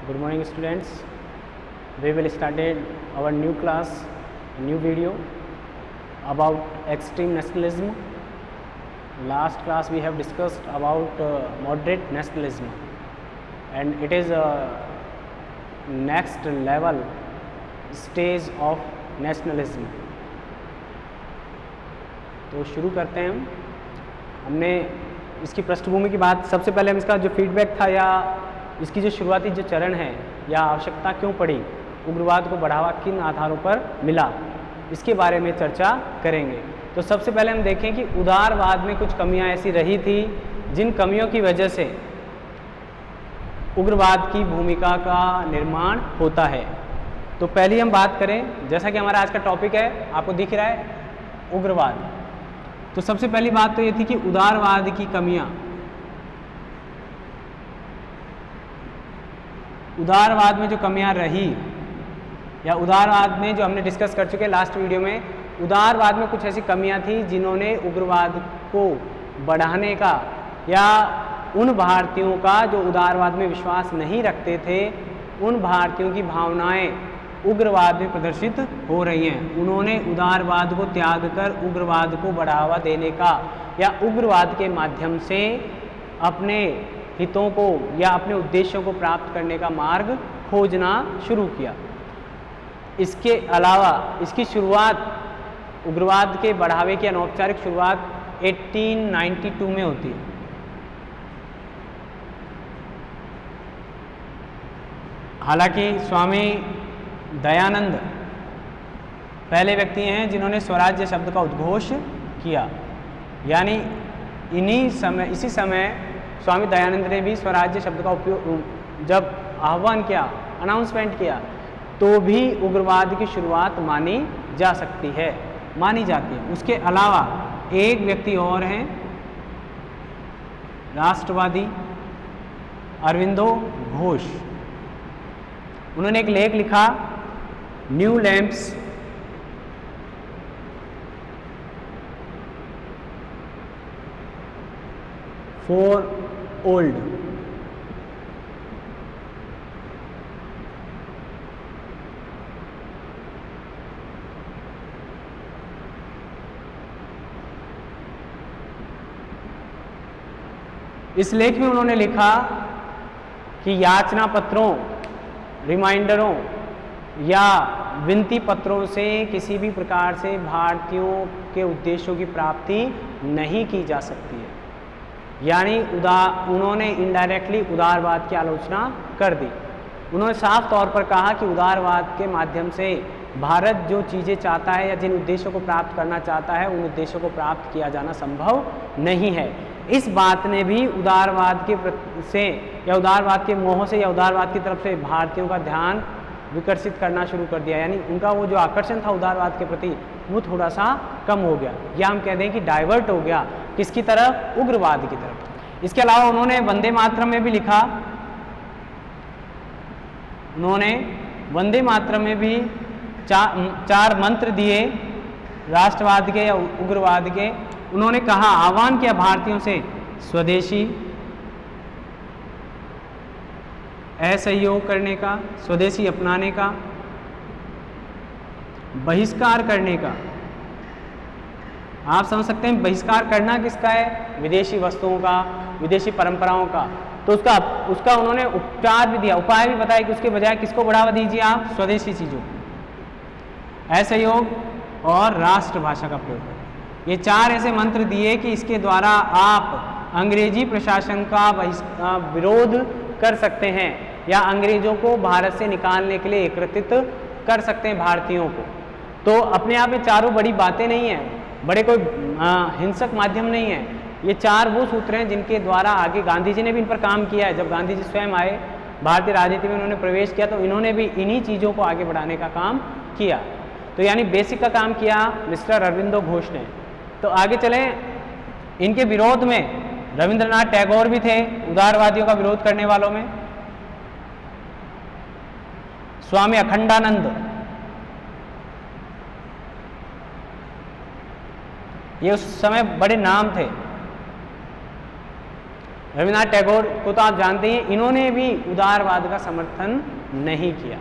Good morning, students. We will start our new class, new video about extreme nationalism. Last class we have discussed about moderate nationalism, and it is a next level stage of nationalism. तो शुरू करते हैं हमने इसकी पृष्ठभूमि की बात। सबसे पहले हम इसका जो फीडबैक था या इसकी जो शुरुआती जो चरण है या आवश्यकता क्यों पड़ी, उग्रवाद को बढ़ावा किन आधारों पर मिला, इसके बारे में चर्चा करेंगे। तो सबसे पहले हम देखें कि उदारवाद में कुछ कमियां ऐसी रही थी जिन कमियों की वजह से उग्रवाद की भूमिका का निर्माण होता है। तो पहली हम बात करें, जैसा कि हमारा आज का टॉपिक है, आपको दिख रहा है उग्रवाद। तो सबसे पहली बात तो ये थी कि उदारवाद की कमियां, उदारवाद में जो कमियां रही या उदारवाद में जो हमने डिस्कस कर चुके लास्ट वीडियो में, उदारवाद में कुछ ऐसी कमियां थी जिन्होंने उग्रवाद को बढ़ाने का या उन भारतीयों का जो उदारवाद में विश्वास नहीं रखते थे, उन भारतीयों की भावनाएं उग्रवाद में प्रदर्शित हो रही हैं। उन्होंने उदारवाद को त्याग कर उग्रवाद को बढ़ावा देने का या उग्रवाद के माध्यम से अपने हितों को या अपने उद्देश्यों को प्राप्त करने का मार्ग खोजना शुरू किया। इसके अलावा इसकी शुरुआत, उग्रवाद के बढ़ावे की अनौपचारिक शुरुआत 1892 में होती है। हालांकि स्वामी दयानंद पहले व्यक्ति हैं जिन्होंने स्वराज्य शब्द का उद्घोष किया, यानी इसी समय स्वामी दयानंद ने भी स्वराज्य शब्द का उपयोग जब आह्वान किया, अनाउंसमेंट किया, तो भी उग्रवाद की शुरुआत मानी जा सकती है, मानी जाती है। उसके अलावा एक व्यक्ति और हैं, राष्ट्रवादी अरविंदो घोष। उन्होंने एक लेख लिखा, न्यू लैंप्स फॉर ओल्ड। इस लेख में उन्होंने लिखा कि याचना पत्रों, रिमाइंडरों या विनती पत्रों से किसी भी प्रकार से भारतीयों के उद्देश्यों की प्राप्ति नहीं की जा सकती है। यानी उन्होंने इनडायरेक्टली उदारवाद की आलोचना कर दी। उन्होंने साफ तौर पर कहा कि उदारवाद के माध्यम से भारत जो चीज़ें चाहता है या जिन उद्देश्यों को प्राप्त करना चाहता है, उन उद्देश्यों को प्राप्त किया जाना संभव नहीं है। इस बात ने भी उदारवाद के से या उदारवाद के मोह से या उदारवाद की तरफ से भारतीयों का ध्यान विकसित करना शुरू कर दिया, यानी उनका वो जो आकर्षण था उदारवाद के प्रति वो थोड़ा सा कम हो गया, या हम कह दें कि डाइवर्ट हो गया। किसकी तरफ? उग्रवाद की तरफ। इसके अलावा उन्होंने वंदे मातरम में भी लिखा, उन्होंने वंदे मातरम में भी चार मंत्र दिए राष्ट्रवाद के या उग्रवाद के। उन्होंने कहा, आह्वान किया भारतीयों से स्वदेशी असहयोग करने का, स्वदेशी अपनाने का, बहिष्कार करने का। आप समझ सकते हैं बहिष्कार करना किसका है? विदेशी वस्तुओं का, विदेशी परंपराओं का। तो उसका उन्होंने उपचार भी दिया, उपाय भी बताया कि उसके बजाय किसको बढ़ावा दीजिए आप? स्वदेशी चीज़ों, असहयोग और राष्ट्रभाषा का प्रयोग करें। ये चार ऐसे मंत्र दिए कि इसके द्वारा आप अंग्रेजी प्रशासन का विरोध कर सकते हैं या अंग्रेजों को भारत से निकालने के लिए एकत्रित कर सकते हैं भारतीयों को। तो अपने आप में चारों बड़ी बातें नहीं हैं, बड़े कोई हिंसक माध्यम नहीं है। ये चार वो सूत्र हैं जिनके द्वारा आगे गांधी जी ने भी इन पर काम किया है। जब गांधी जी स्वयं आए भारतीय राजनीति में, उन्होंने प्रवेश किया, तो इन्होंने भी इन्हीं चीज़ों को आगे बढ़ाने का काम किया। तो यानी बेसिक का काम किया मिस्टर अरविंदो घोष ने। तो आगे चलें, इनके विरोध में रविंद्रनाथ टैगोर भी थे, उदारवादियों का विरोध करने वालों में। स्वामी अखंडानंद, ये उस समय बड़े नाम थे। रविन्द्रनाथ टैगोर को तो आप जानते हैं, इन्होंने भी उदारवाद का समर्थन नहीं किया।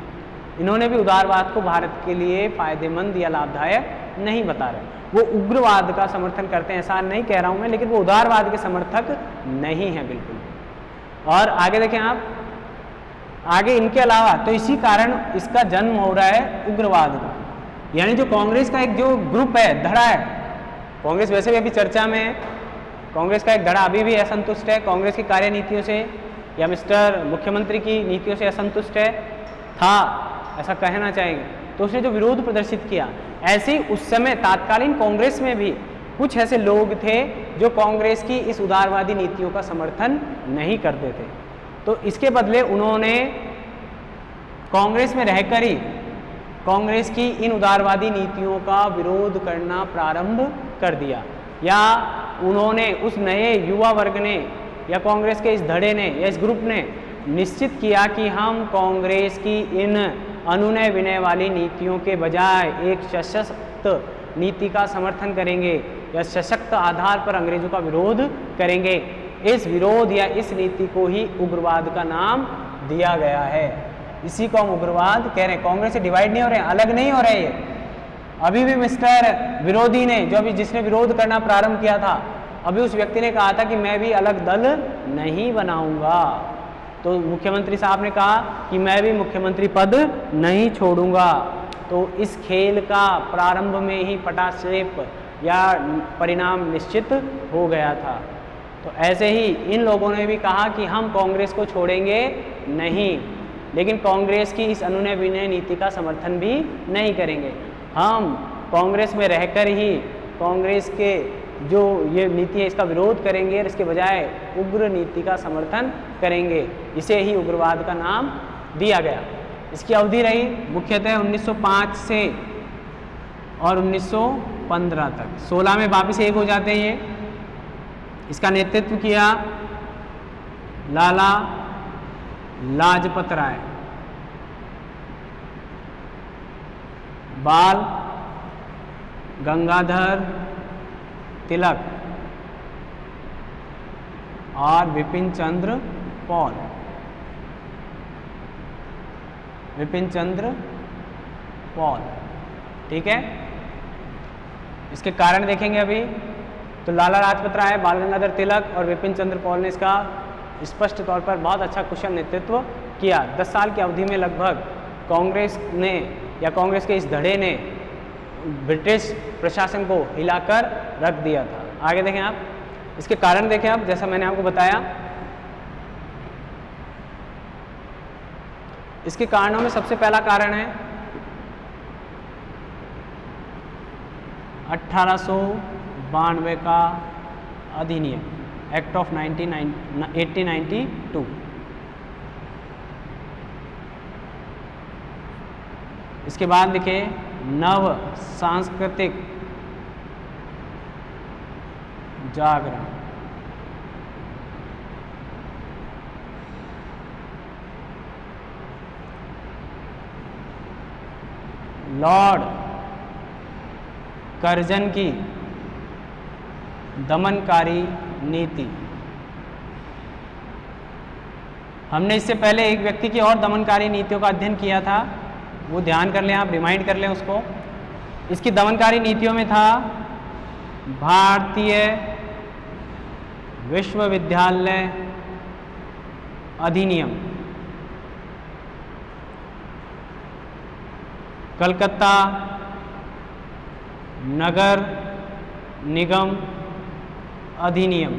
इन्होंने भी उदारवाद को भारत के लिए फायदेमंद या लाभदायक नहीं बता रहे। वो उग्रवाद का समर्थन करते हैं, ऐसा नहीं कह रहा हूं मैं, लेकिन वो उदारवाद के समर्थक नहीं है बिल्कुल। और आगे देखें आप, आगे इनके अलावा तो इसी कारण इसका जन्म हो रहा है उग्रवाद का, यानी जो कांग्रेस का एक जो ग्रुप है, धड़ा है, कांग्रेस वैसे भी अभी चर्चा में है, कांग्रेस का एक धड़ा अभी भी असंतुष्ट है कांग्रेस की कार्यनीतियों से या मिस्टर मुख्यमंत्री की नीतियों से असंतुष्ट है, था ऐसा कहना चाहेंगे। तो उसने जो विरोध प्रदर्शित किया, ऐसे ही उस समय तात्कालीन कांग्रेस में भी कुछ ऐसे लोग थे जो कांग्रेस की इस उदारवादी नीतियों का समर्थन नहीं करते थे। तो इसके बदले उन्होंने कांग्रेस में रहकर ही कांग्रेस की इन उदारवादी नीतियों का विरोध करना प्रारंभ कर दिया, या उन्होंने उस नए युवा वर्ग ने या कांग्रेस के इस धड़े ने या इस ग्रुप ने निश्चित किया कि हम कांग्रेस की इन अनुनय विनय वाली नीतियों के बजाय एक सशक्त नीति का समर्थन करेंगे या सशक्त आधार पर अंग्रेजों का विरोध करेंगे। इस विरोध या इस नीति को ही उग्रवाद का नाम दिया गया है। इसी को हम उग्रवाद कह रहे हैं। कांग्रेस से डिवाइड नहीं हो रहे, अलग नहीं हो रहे। ये अभी भी मिस्टर विरोधी ने, जो अभी जिसने विरोध करना प्रारंभ किया था, अभी उस व्यक्ति ने कहा था कि मैं भी अलग दल नहीं बनाऊंगा। तो मुख्यमंत्री साहब ने कहा कि मैं भी मुख्यमंत्री पद नहीं छोड़ूंगा। तो इस खेल का प्रारंभ में ही पटाक्षेप या परिणाम निश्चित हो गया था। तो ऐसे ही इन लोगों ने भी कहा कि हम कांग्रेस को छोड़ेंगे नहीं, लेकिन कांग्रेस की इस अनुनय विनय नीति का समर्थन भी नहीं करेंगे। हम कांग्रेस में रहकर ही कांग्रेस के जो ये नीति है इसका विरोध करेंगे और इसके बजाय उग्र नीति का समर्थन करेंगे। इसे ही उग्रवाद का नाम दिया गया। इसकी अवधि रही मुख्यतः 1905 से और 1915 तक। 16 में वापिस एक हो जाते हैं। ये इसका नेतृत्व किया लाला लाजपत राय, बाल गंगाधर तिलक और विपिन चंद्र पॉल। विपिन चंद्र पॉल, ठीक है। इसके कारण देखेंगे अभी। तो लाला लाजपत राय, बाल गंगाधर तिलक और विपिन चंद्र पॉल ने इसका स्पष्ट तौर पर बहुत अच्छा कुशल नेतृत्व किया। 10 साल की अवधि में लगभग कांग्रेस ने या कांग्रेस के इस धड़े ने ब्रिटिश प्रशासन को हिलाकर रख दिया था। आगे देखें आप, इसके कारण देखें आप, जैसा मैंने आपको बताया, इसके कारणों में सबसे पहला कारण है 1892 का अधिनियम, एक्ट ऑफ 1892। इसके बाद देखिए नव सांस्कृतिक जागरण, लॉर्ड कर्जन की दमनकारी नीति। हमने इससे पहले एक व्यक्ति की और दमनकारी नीतियों का अध्ययन किया था, वो ध्यान कर लें आप, रिमाइंड कर लें उसको। इसकी दमनकारी नीतियों में था भारतीय विश्वविद्यालय अधिनियम, कलकत्ता नगर निगम अधिनियम,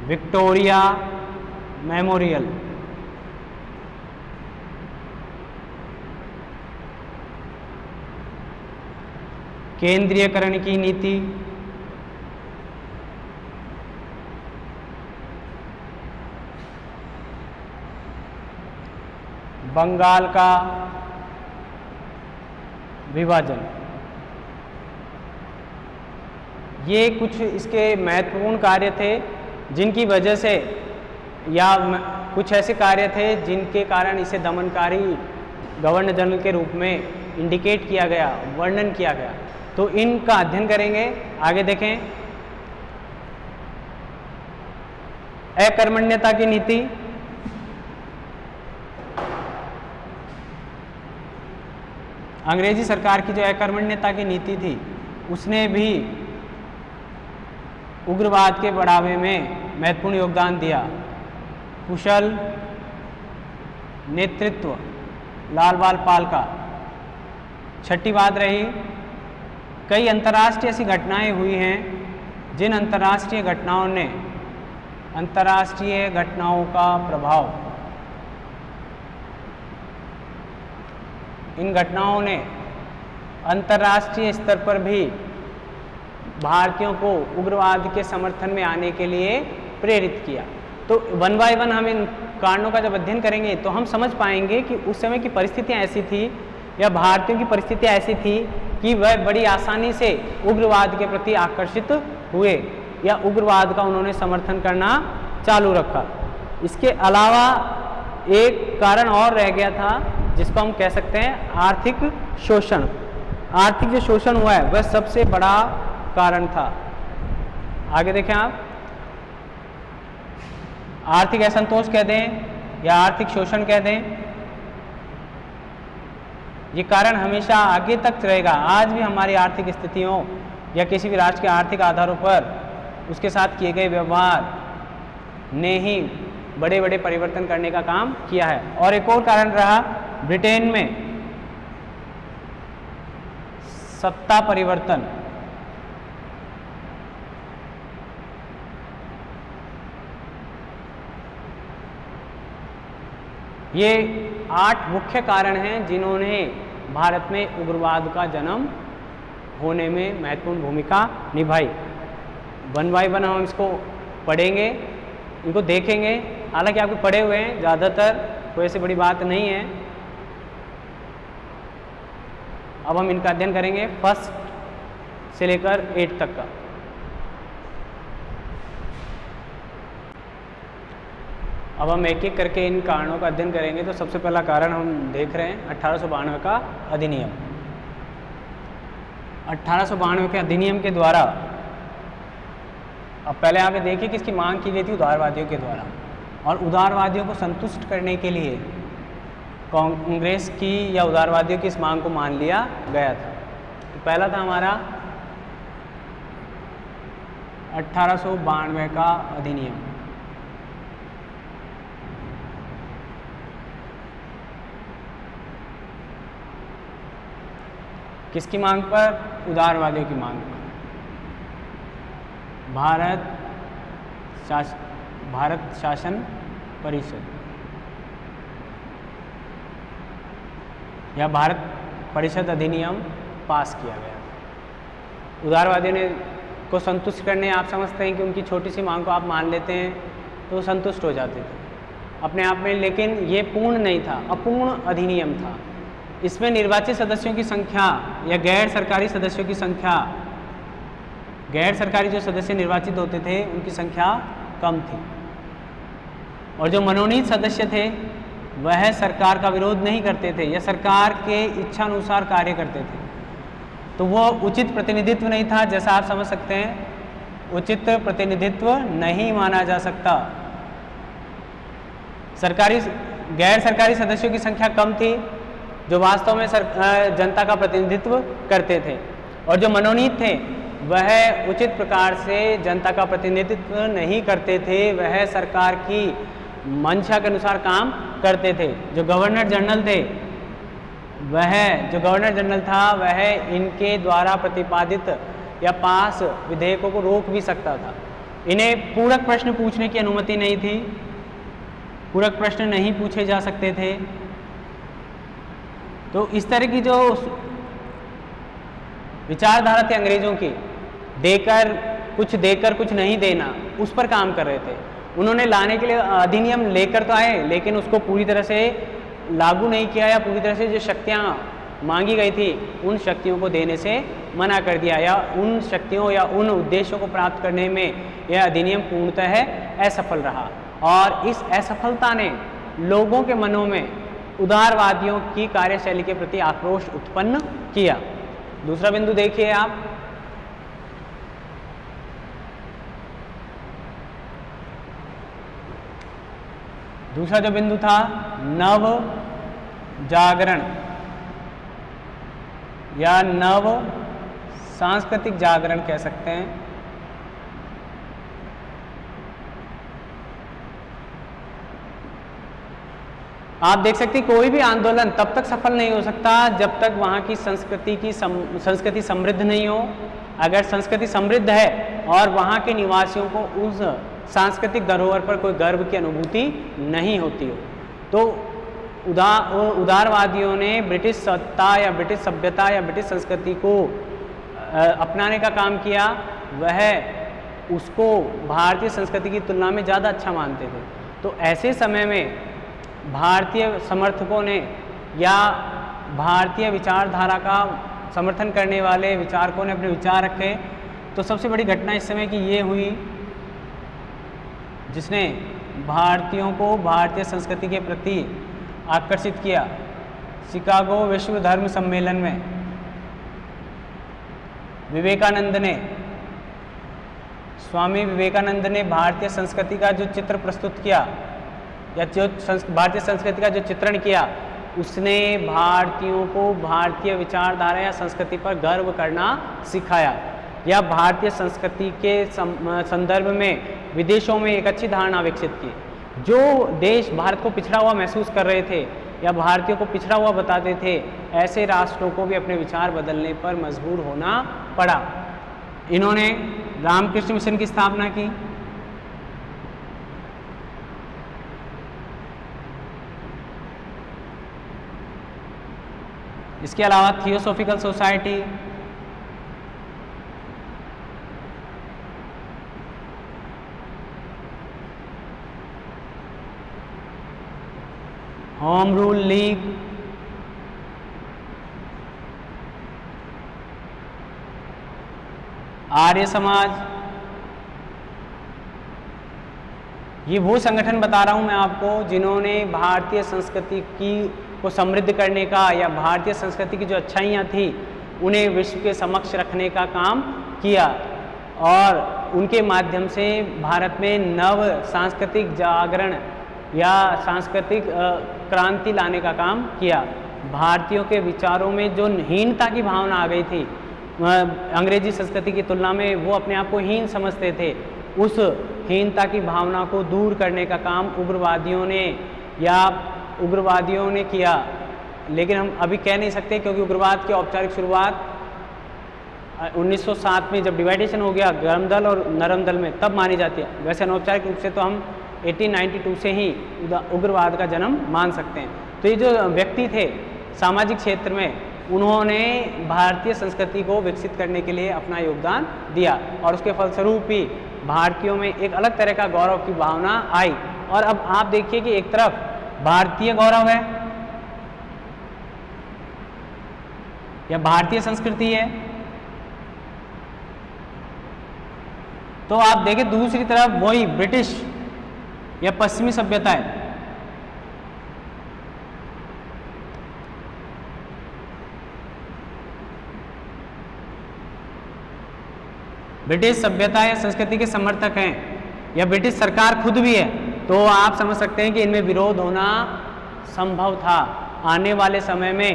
विक्टोरिया मेमोरियल, केंद्रीयकरण की नीति, बंगाल का विभाजन। ये कुछ इसके महत्वपूर्ण कार्य थे जिनकी वजह से, या कुछ ऐसे कार्य थे जिनके कारण इसे दमनकारी गवर्नर जनरल के रूप में इंडिकेट किया गया, वर्णन किया गया। तो इनका अध्ययन करेंगे। आगे देखें, अकर्मण्यता की नीति, अंग्रेजी सरकार की जो अकर्मण्यता की नीति थी उसने भी उग्रवाद के बढ़ावे में महत्वपूर्ण योगदान दिया। कुशल नेतृत्व लाल बाल पाल का। छठी बात रही, कई अंतर्राष्ट्रीय ऐसी घटनाएं हुई हैं जिन अंतर्राष्ट्रीय घटनाओं का प्रभाव, इन घटनाओं ने अंतर्राष्ट्रीय स्तर पर भी भारतीयों को उग्रवाद के समर्थन में आने के लिए प्रेरित किया। तो वन बाय वन हम इन कारणों का जब अध्ययन करेंगे तो हम समझ पाएंगे कि उस समय की परिस्थितियां ऐसी थी या भारतीयों की परिस्थितियां ऐसी थी कि वह बड़ी आसानी से उग्रवाद के प्रति आकर्षित हुए या उग्रवाद का उन्होंने समर्थन करना चालू रखा। इसके अलावा एक कारण और रह गया था जिसको हम कह सकते हैं आर्थिक शोषण। आर्थिक जो शोषण हुआ है वह सबसे बड़ा कारण था। आगे देखें आप, आर्थिक असंतोष कह दें या आर्थिक शोषण कह दें, ये कारण हमेशा आगे तक रहेगा। आज भी हमारी आर्थिक स्थितियों या किसी भी राष्ट्र के आर्थिक आधारों पर उसके साथ किए गए व्यवहार ने ही बड़े बड़े परिवर्तन करने का काम किया है। और एक और कारण रहा ब्रिटेन में सत्ता परिवर्तन। ये 8 मुख्य कारण हैं जिन्होंने भारत में उग्रवाद का जन्म होने में महत्वपूर्ण भूमिका निभाई। वन बाय वन हम इसको पढ़ेंगे, इनको देखेंगे। हालांकि आपको पढ़े हुए हैं ज़्यादातर, कोई ऐसी बड़ी बात नहीं है। अब हम इनका अध्ययन करेंगे फर्स्ट से लेकर 8 तक का। अब हम एक एक करके इन कारणों का अध्ययन करेंगे। तो सबसे पहला कारण हम देख रहे हैं 1892 का अधिनियम। 1892 के अधिनियम के द्वारा, अब पहले आपने देखिए कि इसकी मांग की गई थी उदारवादियों के द्वारा, और उदारवादियों को संतुष्ट करने के लिए कांग्रेस की या उदारवादियों की इस मांग को मान लिया गया था। तो पहला था हमारा 1892 का अधिनियम। किसकी मांग पर? उदारवादियों की मांग पर। भारत शासन परिषद या भारत परिषद अधिनियम पास किया गया। उदारवादियों ने को संतुष्ट करने, आप समझते हैं कि उनकी छोटी सी मांग को आप मान लेते हैं तो वो संतुष्ट हो जाते थे अपने आप में, लेकिन ये पूर्ण नहीं था, अपूर्ण अधिनियम था। इसमें निर्वाचित सदस्यों की संख्या या गैर सरकारी सदस्यों की संख्या, गैर सरकारी जो सदस्य निर्वाचित होते थे उनकी संख्या कम थी, और जो मनोनीत सदस्य थे वह सरकार का विरोध नहीं करते थे या सरकार के इच्छानुसार कार्य करते थे। तो वो उचित प्रतिनिधित्व नहीं था। जैसा आप समझ सकते हैं, उचित प्रतिनिधित्व नहीं माना जा सकता। गैर सरकारी सदस्यों की संख्या कम थी जो वास्तव में जनता का प्रतिनिधित्व करते थे, और जो मनोनीत थे वह उचित प्रकार से जनता का प्रतिनिधित्व नहीं करते थे, वह सरकार की मंशा के अनुसार काम करते थे। जो गवर्नर जनरल थे, जो गवर्नर जनरल था वह इनके द्वारा प्रतिपादित या पास विधेयकों को रोक भी सकता था। इन्हें पूरक प्रश्न पूछने की अनुमति नहीं थी, पूरक प्रश्न नहीं पूछे जा सकते थे। तो इस तरह की जो विचारधारा थी अंग्रेजों की, देकर कुछ नहीं देना, उस पर काम कर रहे थे। उन्होंने लाने के लिए अधिनियम लेकर तो आए, लेकिन उसको पूरी तरह से लागू नहीं किया या पूरी तरह से जो शक्तियाँ मांगी गई थी उन शक्तियों को देने से मना कर दिया, या उन शक्तियों या उन उद्देश्यों को प्राप्त करने में यह अधिनियम पूर्णतः असफल रहा। और इस असफलता ने लोगों के मनों में उदारवादियों की कार्यशैली के प्रति आक्रोश उत्पन्न किया। दूसरा बिंदु देखिए आप, दूसरा जो बिंदु था नव जागरण या नव सांस्कृतिक जागरण कह सकते हैं। आप देख सकते हैं कोई भी आंदोलन तब तक सफल नहीं हो सकता जब तक वहाँ की संस्कृति समृद्ध नहीं हो। अगर संस्कृति समृद्ध है और वहाँ के निवासियों को उस सांस्कृतिक धरोहर पर कोई गर्व की अनुभूति नहीं होती हो, तो उदारवादियों ने ब्रिटिश सत्ता या ब्रिटिश सभ्यता या ब्रिटिश संस्कृति को अपनाने का काम किया। वह उसको भारतीय संस्कृति की तुलना में ज़्यादा अच्छा मानते थे। तो ऐसे समय में भारतीय समर्थकों ने या भारतीय विचारधारा का समर्थन करने वाले विचारकों ने अपने विचार रखे। तो सबसे बड़ी घटना इस समय की ये हुई जिसने भारतीयों को भारतीय संस्कृति के प्रति आकर्षित किया। शिकागो विश्व धर्म सम्मेलन में स्वामी विवेकानंद ने भारतीय संस्कृति का जो चित्र प्रस्तुत किया या जो भारतीय संस्कृति का जो चित्रण किया, उसने भारतीयों को भारतीय विचारधारा या संस्कृति पर गर्व करना सिखाया या भारतीय संस्कृति के संदर्भ में विदेशों में एक अच्छी धारणा विकसित की। जो देश भारत को पिछड़ा हुआ महसूस कर रहे थे या भारतीयों को पिछड़ा हुआ बताते थे, ऐसे राष्ट्रों को भी अपने विचार बदलने पर मजबूर होना पड़ा। इन्होंने रामकृष्ण मिशन की स्थापना की। इसके अलावा theosophical society, home rule league, Arya Samaj, ये वो संगठन बता रहा हूं मैं आपको जिन्होंने भारतीय संस्कृति को समृद्ध करने का या भारतीय संस्कृति की जो अच्छाइयाँ थी उन्हें विश्व के समक्ष रखने का काम किया और उनके माध्यम से भारत में नव सांस्कृतिक जागरण या सांस्कृतिक क्रांति लाने का काम किया। भारतीयों के विचारों में जो हीनता की भावना आ गई थी अंग्रेजी संस्कृति की तुलना में, वो अपने आप को हीन समझते थे। उस हीनता की भावना को दूर करने का काम उग्रवादियों ने किया। लेकिन हम अभी कह नहीं सकते क्योंकि उग्रवाद की औपचारिक शुरुआत 1907 में जब डिवाइडेशन हो गया गर्म दल और नरम दल में, तब मानी जाती है। वैसे अनौपचारिक रूप से तो हम 1892 से ही उग्रवाद का जन्म मान सकते हैं। तो ये जो व्यक्ति थे सामाजिक क्षेत्र में, उन्होंने भारतीय संस्कृति को विकसित करने के लिए अपना योगदान दिया और उसके फलस्वरूप ही भारतीयों में एक अलग तरह का गौरव की भावना आई। और अब आप देखिए कि एक तरफ भारतीय गौरव है या भारतीय संस्कृति है, तो आप देखें दूसरी तरफ वही ब्रिटिश या पश्चिमी सभ्यता है। ब्रिटिश सभ्यता या संस्कृति के समर्थक हैं या ब्रिटिश सरकार खुद भी है, तो आप समझ सकते हैं कि इनमें विरोध होना संभव था। आने वाले समय में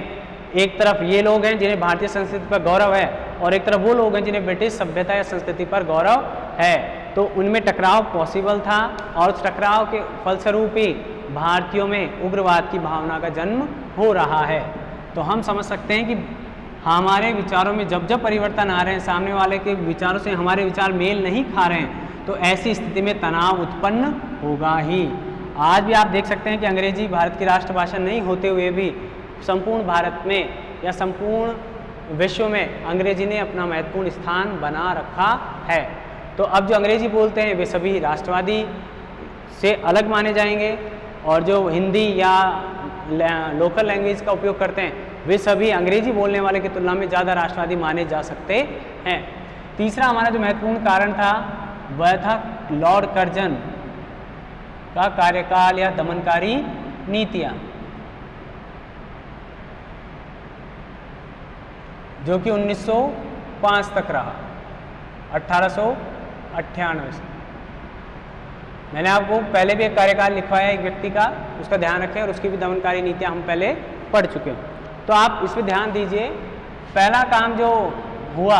एक तरफ ये लोग हैं जिन्हें भारतीय संस्कृति पर गौरव है और एक तरफ वो लोग हैं जिन्हें ब्रिटिश सभ्यता या संस्कृति पर गौरव है। तो उनमें टकराव पॉसिबल था और उस टकराव के फलस्वरूप ही भारतीयों में उग्रवाद की भावना का जन्म हो रहा है। तो हम समझ सकते हैं कि हमारे विचारों में जब जब परिवर्तन आ रहे हैं, सामने वाले के विचारों से हमारे विचार मेल नहीं खा रहे हैं, तो ऐसी स्थिति में तनाव उत्पन्न होगा ही। आज भी आप देख सकते हैं कि अंग्रेजी भारत की राष्ट्रभाषा नहीं होते हुए भी संपूर्ण भारत में या संपूर्ण विश्व में अंग्रेजी ने अपना महत्वपूर्ण स्थान बना रखा है। तो अब जो अंग्रेजी बोलते हैं वे सभी राष्ट्रवादी से अलग माने जाएंगे और जो हिंदी या लोकल लैंग्वेज का उपयोग करते हैं वे सभी अंग्रेजी बोलने वाले की तुलना में ज़्यादा राष्ट्रवादी माने जा सकते हैं। तीसरा हमारा जो महत्वपूर्ण कारण था वह था लॉर्ड कर्जन का कार्यकाल या दमनकारी नीतियाँ, जो कि 1905 तक रहा, 1898 से। मैंने आपको पहले भी एक कार्यकाल लिखवाया है एक व्यक्ति का, उसका ध्यान रखें, और उसकी भी दमनकारी नीतियाँ हम पहले पढ़ चुके हैं। तो आप इस पर ध्यान दीजिए। पहला काम जो हुआ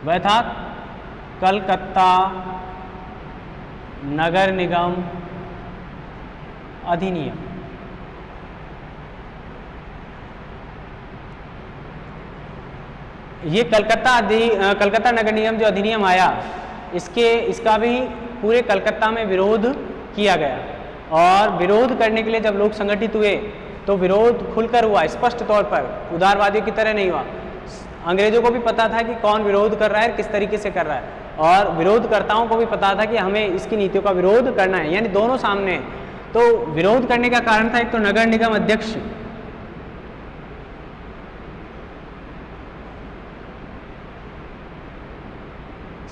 वह था कलकत्ता नगर निगम अधिनियम। ये कलकत्ता नगर निगम जो अधिनियम आया, इसका भी पूरे कलकत्ता में विरोध किया गया, और विरोध करने के लिए जब लोग संगठित हुए तो विरोध खुलकर हुआ, स्पष्ट तौर पर, उदारवादियों की तरह नहीं हुआ। अंग्रेजों को भी पता था कि कौन विरोध कर रहा है, किस तरीके से कर रहा है, और विरोधकर्ताओं को भी पता था कि हमें इसकी नीतियों का विरोध करना है, यानी दोनों सामने हैं। तो विरोध करने का कारण था एक तो नगर निगम अध्यक्ष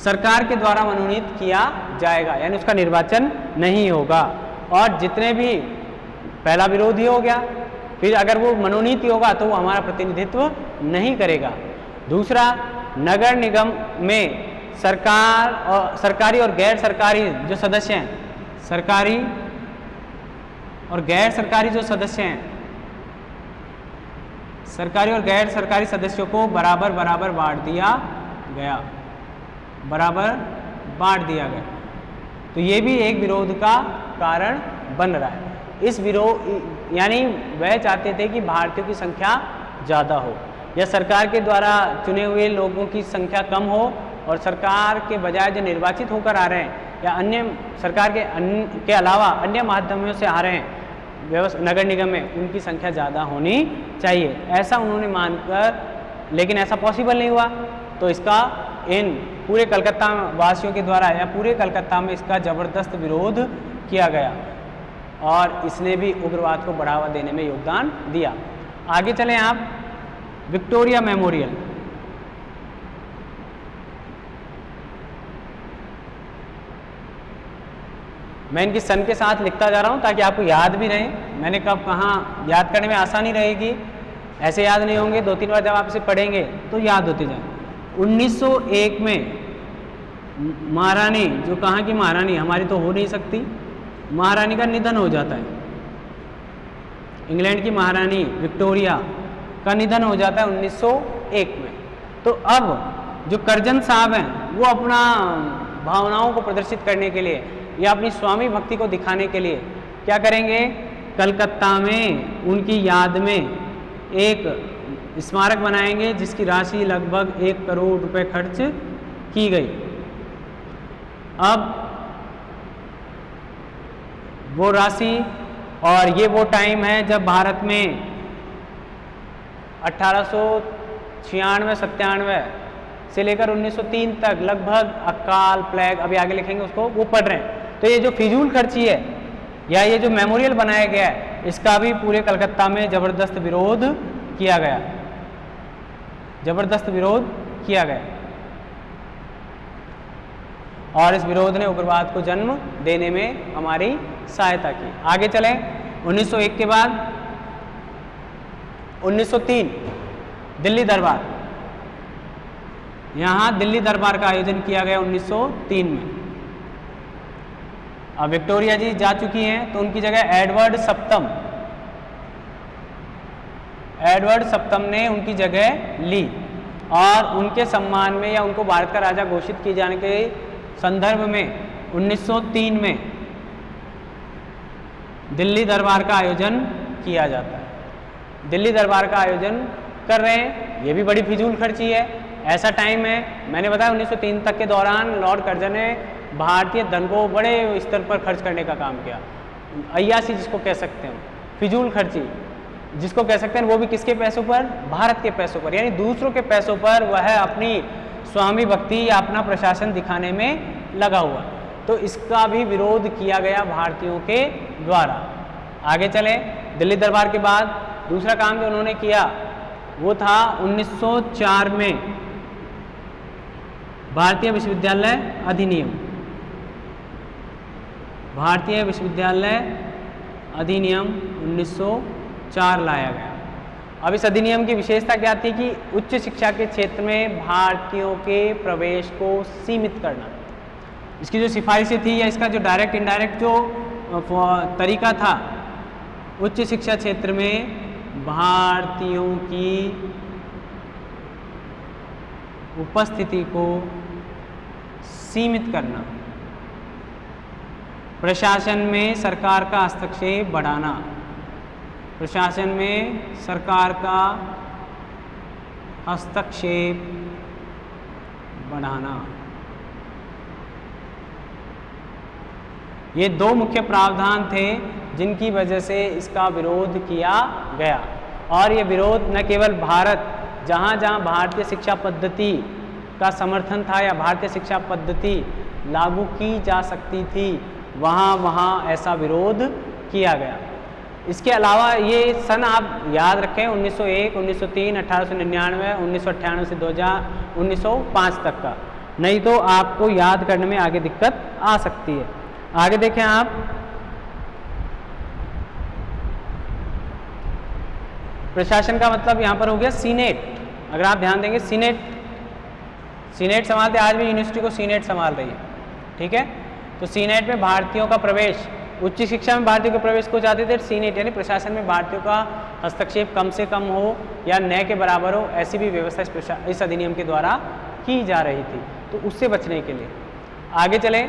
सरकार के द्वारा मनोनीत किया जाएगा, यानी उसका निर्वाचन नहीं होगा, और जितने भी, पहला विरोध ही हो गया, फिर अगर वो मनोनीत होगा तो वो हमारा प्रतिनिधित्व नहीं करेगा। दूसरा, नगर निगम में सरकारी और गैर सरकारी जो सदस्य हैं, सरकारी और गैर सरकारी जो सदस्य हैं, सरकारी और गैर सरकारी सदस्यों को बराबर बराबर बांट दिया गया, बराबर बांट दिया गया। तो ये भी एक विरोध का कारण बन रहा है। इस विरोध, यानी वह चाहते थे कि भारतीयों की संख्या ज़्यादा हो, या सरकार के द्वारा चुने हुए लोगों की संख्या कम हो, और सरकार के बजाय जो निर्वाचित होकर आ रहे हैं, या अन्य सरकार के अलावा अन्य माध्यमों से आ रहे हैं नगर निगम में, उनकी संख्या ज़्यादा होनी चाहिए, ऐसा उन्होंने मानकर, लेकिन ऐसा पॉसिबल नहीं हुआ। तो इसका इन पूरे कलकत्ता वासियों के द्वारा, या पूरे कलकत्ता में इसका ज़बरदस्त विरोध किया गया, और इसने भी उग्रवाद को बढ़ावा देने में योगदान दिया। आगे चलें आप, विक्टोरिया मेमोरियल। मैं इनकी सन के साथ लिखता जा रहा हूँ ताकि आपको याद भी रहे। मैंने कब कहाँ याद करने में आसानी रहेगी, ऐसे याद नहीं होंगे, 2-3 बार जब आप इसे पढ़ेंगे तो याद होते जाए। 1901 में महारानी, जो कहाँ की महारानी, हमारी तो हो नहीं सकती, महारानी का निधन हो जाता है। इंग्लैंड की महारानी विक्टोरिया का निधन हो जाता है 1901 में। तो अब जो कर्जन साहब हैं, वो अपना भावनाओं को प्रदर्शित करने के लिए, या अपनी स्वामी भक्ति को दिखाने के लिए क्या करेंगे, कलकत्ता में उनकी याद में एक स्मारक बनाएंगे, जिसकी राशि लगभग 1 करोड़ रुपए खर्च की गई। अब वो राशि, और ये वो टाइम है जब भारत में 1896-97 से लेकर 1903 तक लगभग अकाल, प्लेग, अभी आगे लिखेंगे उसको, वो पढ़ रहे हैं। तो ये जो फिजूल खर्ची है, या ये जो मेमोरियल बनाया गया है, इसका भी पूरे कलकत्ता में ज़बरदस्त विरोध किया गया, ज़बरदस्त विरोध किया गया, और इस विरोध ने उग्रवाद को जन्म देने में हमारी सहायता की। आगे चलें, 1901 के बाद 1903 दिल्ली दरबार। यहाँ दिल्ली दरबार का आयोजन किया गया 1903 में। अब विक्टोरिया जी जा चुकी हैं, तो उनकी जगह एडवर्ड सप्तम ने उनकी जगह ली, और उनके सम्मान में, या उनको भारत का राजा घोषित किए जाने के संदर्भ में 1903 में दिल्ली दरबार का आयोजन किया जाता है। दिल्ली दरबार का आयोजन कर रहे हैं, ये भी बड़ी फिजूल खर्ची है। ऐसा टाइम है, मैंने बताया 1903 तक के दौरान लॉर्ड कर्जन ने भारतीय धन को बड़े स्तर पर खर्च करने का काम किया। अय्यासी जिसको कह सकते हैं, फिजूल खर्ची जिसको कह सकते हैं, वो भी किसके पैसों पर, भारत के पैसों पर, यानी दूसरों के पैसों पर वह अपनी स्वामी भक्ति या अपना प्रशासन दिखाने में लगा हुआ। तो इसका भी विरोध किया गया भारतीयों के द्वारा। आगे चलें, दिल्ली दरबार के बाद दूसरा काम जो उन्होंने किया वो था 1904 में भारतीय विश्वविद्यालय अधिनियम। भारतीय विश्वविद्यालय अधिनियम 1904 लाया गया। अब इस अधिनियम की विशेषता क्या थी कि उच्च शिक्षा के क्षेत्र में भारतीयों के प्रवेश को सीमित करना। इसकी जो सिफारिशें थी या इसका जो डायरेक्ट इनडायरेक्ट जो तरीका था, उच्च शिक्षा क्षेत्र में भारतीयों की उपस्थिति को सीमित करना, प्रशासन में सरकार का हस्तक्षेप बढ़ाना, प्रशासन में सरकार का हस्तक्षेप बढ़ाना, ये दो मुख्य प्रावधान थे जिनकी वजह से इसका विरोध किया गया। और ये विरोध न केवल भारत, जहाँ जहाँ भारतीय शिक्षा पद्धति का समर्थन था या भारतीय शिक्षा पद्धति लागू की जा सकती थी, वहाँ वहाँ ऐसा विरोध किया गया। इसके अलावा ये सन आप याद रखें 1901, 1903, 1899, 1998 से 2000, 1905 तक का, नहीं तो आपको याद करने में आगे दिक्कत आ सकती है। आगे देखें आप, प्रशासन का मतलब यहाँ पर हो गया सीनेट। अगर आप ध्यान देंगे सीनेट संभालते, आज भी यूनिवर्सिटी को सीनेट संभाल रही है, ठीक है। तो सीनेट में भारतीयों का प्रवेश, उच्च शिक्षा में भारतीयों का प्रवेश को चाहते थे, सीनेट यानी प्रशासन में भारतीयों का हस्तक्षेप कम से कम हो या न के बराबर हो, ऐसी भी व्यवस्था इस अधिनियम के द्वारा की जा रही थी। तो उससे बचने के लिए आगे चले,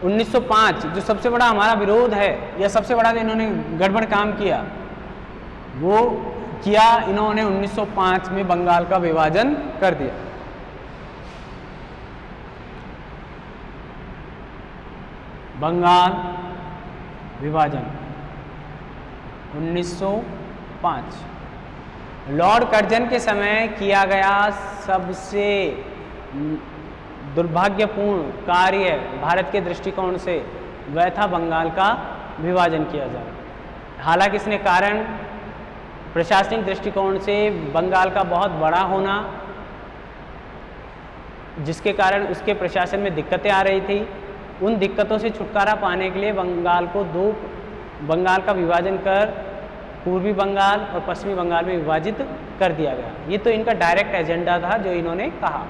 1905 जो सबसे बड़ा हमारा विरोध है या सबसे बड़ा जो इन्होंने गड़बड़ काम किया, वो किया इन्होंने 1905 में बंगाल का विभाजन कर दिया। बंगाल विभाजन 1905 लॉर्ड कर्जन के समय किया गया सबसे दुर्भाग्यपूर्ण कार्य भारत के दृष्टिकोण से वह था बंगाल का विभाजन किया जाए। हालांकि इसने कारण प्रशासनिक दृष्टिकोण से बंगाल का बहुत बड़ा होना, जिसके कारण उसके प्रशासन में दिक्कतें आ रही थी, उन दिक्कतों से छुटकारा पाने के लिए बंगाल का विभाजन कर पूर्वी बंगाल और पश्चिमी बंगाल में विभाजित कर दिया गया। ये तो इनका डायरेक्ट एजेंडा था जो इन्होंने कहा।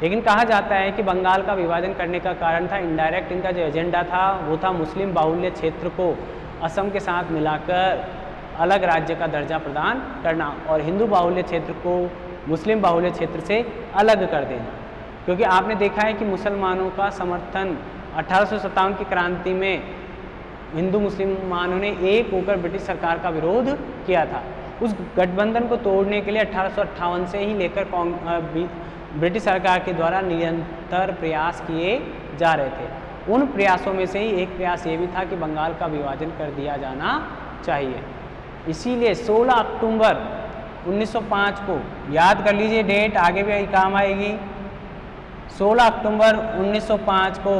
लेकिन कहा जाता है कि बंगाल का विभाजन करने का कारण था, इनडायरेक्ट इनका जो एजेंडा था वो था मुस्लिम बाहुल्य क्षेत्र को असम के साथ मिलाकर अलग राज्य का दर्जा प्रदान करना और हिंदू बाहुल्य क्षेत्र को मुस्लिम बाहुल्य क्षेत्र से अलग कर देना। क्योंकि आपने देखा है कि मुसलमानों का समर्थन 1857 की क्रांति में हिंदू मुसलमानों ने एक होकर ब्रिटिश सरकार का विरोध किया था। उस गठबंधन को तोड़ने के लिए 1858 से ही लेकर ब्रिटिश सरकार के द्वारा निरंतर प्रयास किए जा रहे थे। उन प्रयासों में से ही एक प्रयास ये भी था कि बंगाल का विभाजन कर दिया जाना चाहिए। इसीलिए 16 अक्टूबर 1905 को याद कर लीजिए, डेट आगे भी काम आएगी। 16 अक्टूबर 1905 को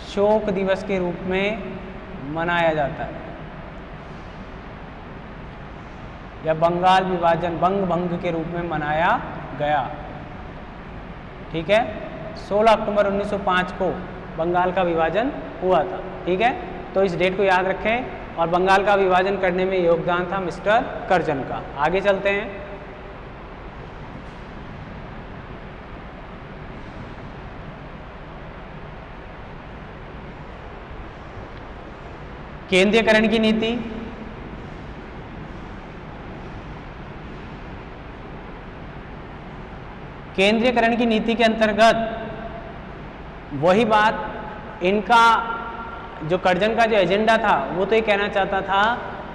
शोक दिवस के रूप में मनाया जाता है या बंगाल विभाजन बंग भंग के रूप में मनाया गया, ठीक है। 16 अक्टूबर 1905 को बंगाल का विभाजन हुआ था, ठीक है। तो इस डेट को याद रखें और बंगाल का विभाजन करने में योगदान था मिस्टर कर्जन का। आगे चलते हैं। केंद्रीयकरण की नीति, केंद्रीयकरण की नीति के अंतर्गत वही बात, इनका जो कर्जन का जो एजेंडा था वो तो ये कहना चाहता था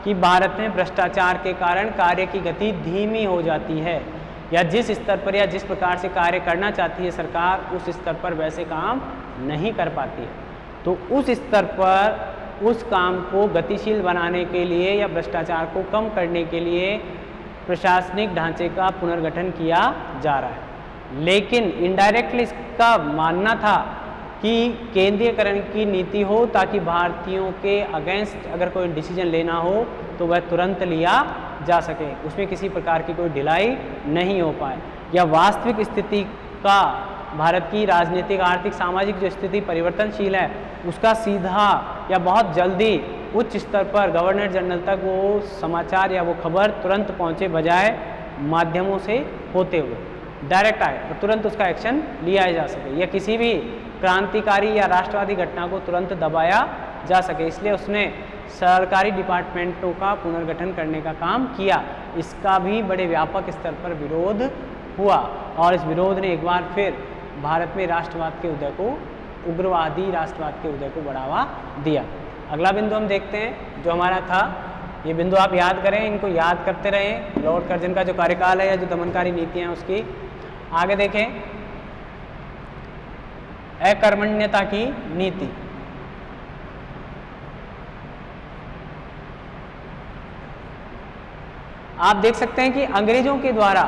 कि भारत में भ्रष्टाचार के कारण कार्य की गति धीमी हो जाती है या जिस स्तर पर या जिस प्रकार से कार्य करना चाहती है सरकार उस स्तर पर वैसे काम नहीं कर पाती है। तो उस स्तर पर उस काम को गतिशील बनाने के लिए या भ्रष्टाचार को कम करने के लिए प्रशासनिक ढांचे का पुनर्गठन किया जा रहा है। लेकिन इनडायरेक्टली इसका मानना था कि केंद्रीयकरण की नीति हो ताकि भारतीयों के अगेंस्ट अगर कोई डिसीजन लेना हो तो वह तुरंत लिया जा सके, उसमें किसी प्रकार की कोई ढिलाई नहीं हो पाए या वास्तविक स्थिति का भारत की राजनीतिक आर्थिक सामाजिक जो स्थिति परिवर्तनशील है उसका सीधा या बहुत जल्दी उच्च स्तर पर गवर्नर जनरल तक वो समाचार या वो खबर तुरंत पहुंचे, बजाय माध्यमों से होते हुए डायरेक्ट आए और तुरंत उसका एक्शन लिया जा सके या किसी भी क्रांतिकारी या राष्ट्रवादी घटना को तुरंत दबाया जा सके, इसलिए उसने सरकारी डिपार्टमेंटों का पुनर्गठन करने का काम किया। इसका भी बड़े व्यापक स्तर पर विरोध हुआ और इस विरोध ने एक बार फिर भारत में राष्ट्रवाद के उदय को, उग्रवादी राष्ट्रवाद के उदय को बढ़ावा दिया। अगला बिंदु हम देखते हैं जो हमारा था, ये बिंदु आप याद करें, इनको याद करते रहें। लॉर्ड कर्जन का जो कार्यकाल है या जो दमनकारी नीतियाँ हैं उसकी। आगे देखें, अकर्मण्यता की नीति। आप देख सकते हैं कि अंग्रेजों के द्वारा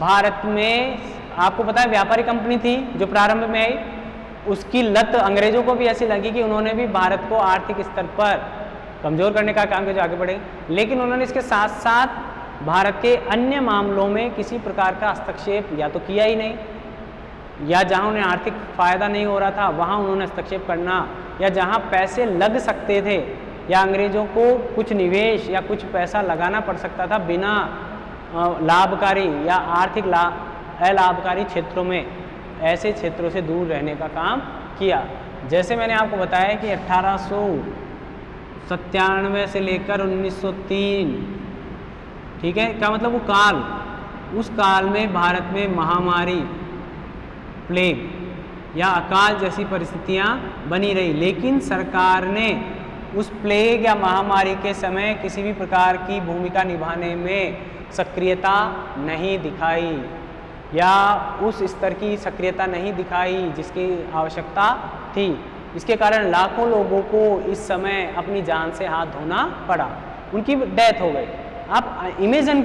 भारत में, आपको पता है व्यापारी कंपनी थी जो प्रारंभ में आई, उसकी लत अंग्रेजों को भी ऐसी लगी कि उन्होंने भी भारत को आर्थिक स्तर पर कमजोर करने का काम किया, जो आगे बढ़े। लेकिन उन्होंने इसके साथ साथ भारत के अन्य मामलों में किसी प्रकार का हस्तक्षेप या तो किया ही नहीं, या जहां उन्हें आर्थिक फायदा नहीं हो रहा था वहां उन्होंने हस्तक्षेप करना, या जहां पैसे लग सकते थे या अंग्रेजों को कुछ निवेश या कुछ पैसा लगाना पड़ सकता था बिना लाभकारी या आर्थिक अलाभकारी क्षेत्रों में, ऐसे क्षेत्रों से दूर रहने का काम किया। जैसे मैंने आपको बताया कि 1897 से लेकर 1903, ठीक है, क्या मतलब वो काल, उस काल में भारत में महामारी, प्लेग या अकाल जैसी परिस्थितियां बनी रही, लेकिन सरकार ने उस प्लेग या महामारी के समय किसी भी प्रकार की भूमिका निभाने में सक्रियता नहीं दिखाई या उस स्तर की सक्रियता नहीं दिखाई जिसकी आवश्यकता थी। इसके कारण लाखों लोगों को इस समय अपनी जान से हाथ धोना पड़ा, उनकी डेथ हो गई। आप इमेजिन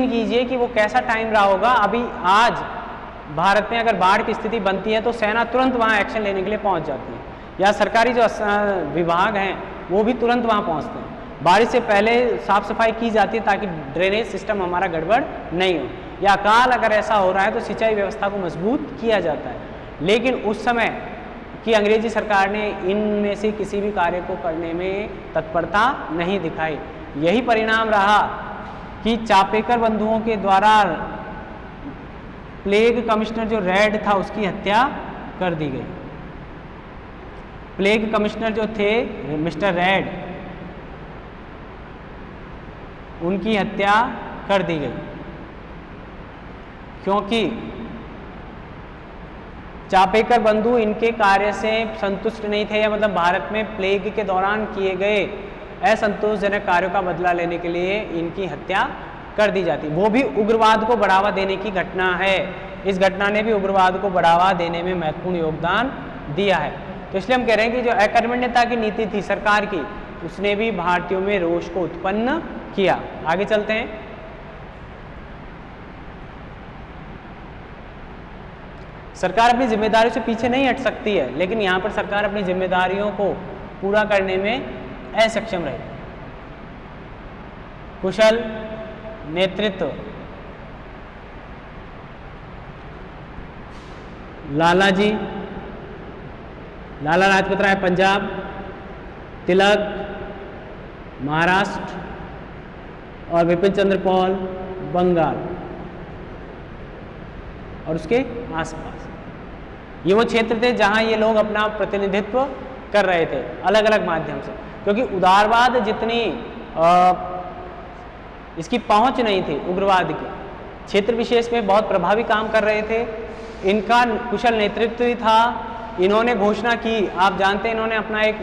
कीजिए कि वो कैसा टाइम रहा होगा। अभी आज भारत में अगर बाढ़ की स्थिति बनती है तो सेना तुरंत वहाँ एक्शन लेने के लिए पहुँच जाती है, या सरकारी जो विभाग हैं वो भी तुरंत वहाँ पहुँचते हैं। बारिश से पहले साफ सफाई की जाती है ताकि ड्रेनेज सिस्टम हमारा गड़बड़ नहीं हो, या अकाल अगर ऐसा हो रहा है तो सिंचाई व्यवस्था को मजबूत किया जाता है। लेकिन उस समय की अंग्रेजी सरकार ने इनमें से किसी भी कार्य को करने में तत्परता नहीं दिखाई। यही परिणाम रहा कि चापेकर बंधुओं के द्वारा प्लेग कमिश्नर जो रेड था उसकी हत्या कर दी गई। प्लेग कमिश्नर जो थे मिस्टर रेड, उनकी हत्या कर दी गई क्योंकि चापेकर बंधु इनके कार्य से संतुष्ट नहीं थे, या मतलब भारत में प्लेग के दौरान किए गए असंतोषजनक कार्यों का बदला लेने के लिए इनकी हत्या कर दी जाती। वो भी उग्रवाद को बढ़ावा देने की घटना है। इस घटना ने भी उग्रवाद को बढ़ावा देने में महत्वपूर्ण योगदान दिया है। तो इसलिए हम कह रहे हैं कि जो अकर्मण्यता की नीति थी सरकार की, उसने भी भारतीयों में रोष को उत्पन्न किया। आगे चलते हैं। सरकार अपनी जिम्मेदारियों से पीछे नहीं हट सकती है, लेकिन यहाँ पर सरकार अपनी जिम्मेदारियों को पूरा करने में असक्षम रही। कुशल नेतृत्व, लाला लाजपत राय पंजाब, तिलक महाराष्ट्र और बिपिन चंद्र पॉल बंगाल और उसके आसपास, ये वो क्षेत्र थे जहां ये लोग अपना प्रतिनिधित्व कर रहे थे अलग अलग माध्यम से, क्योंकि उदारवाद जितनी इसकी पहुंच नहीं थी उग्रवाद की, क्षेत्र विशेष में बहुत प्रभावी काम कर रहे थे। इनका कुशल नेतृत्व ही था। इन्होंने घोषणा की, आप जानते हैं इन्होंने अपना एक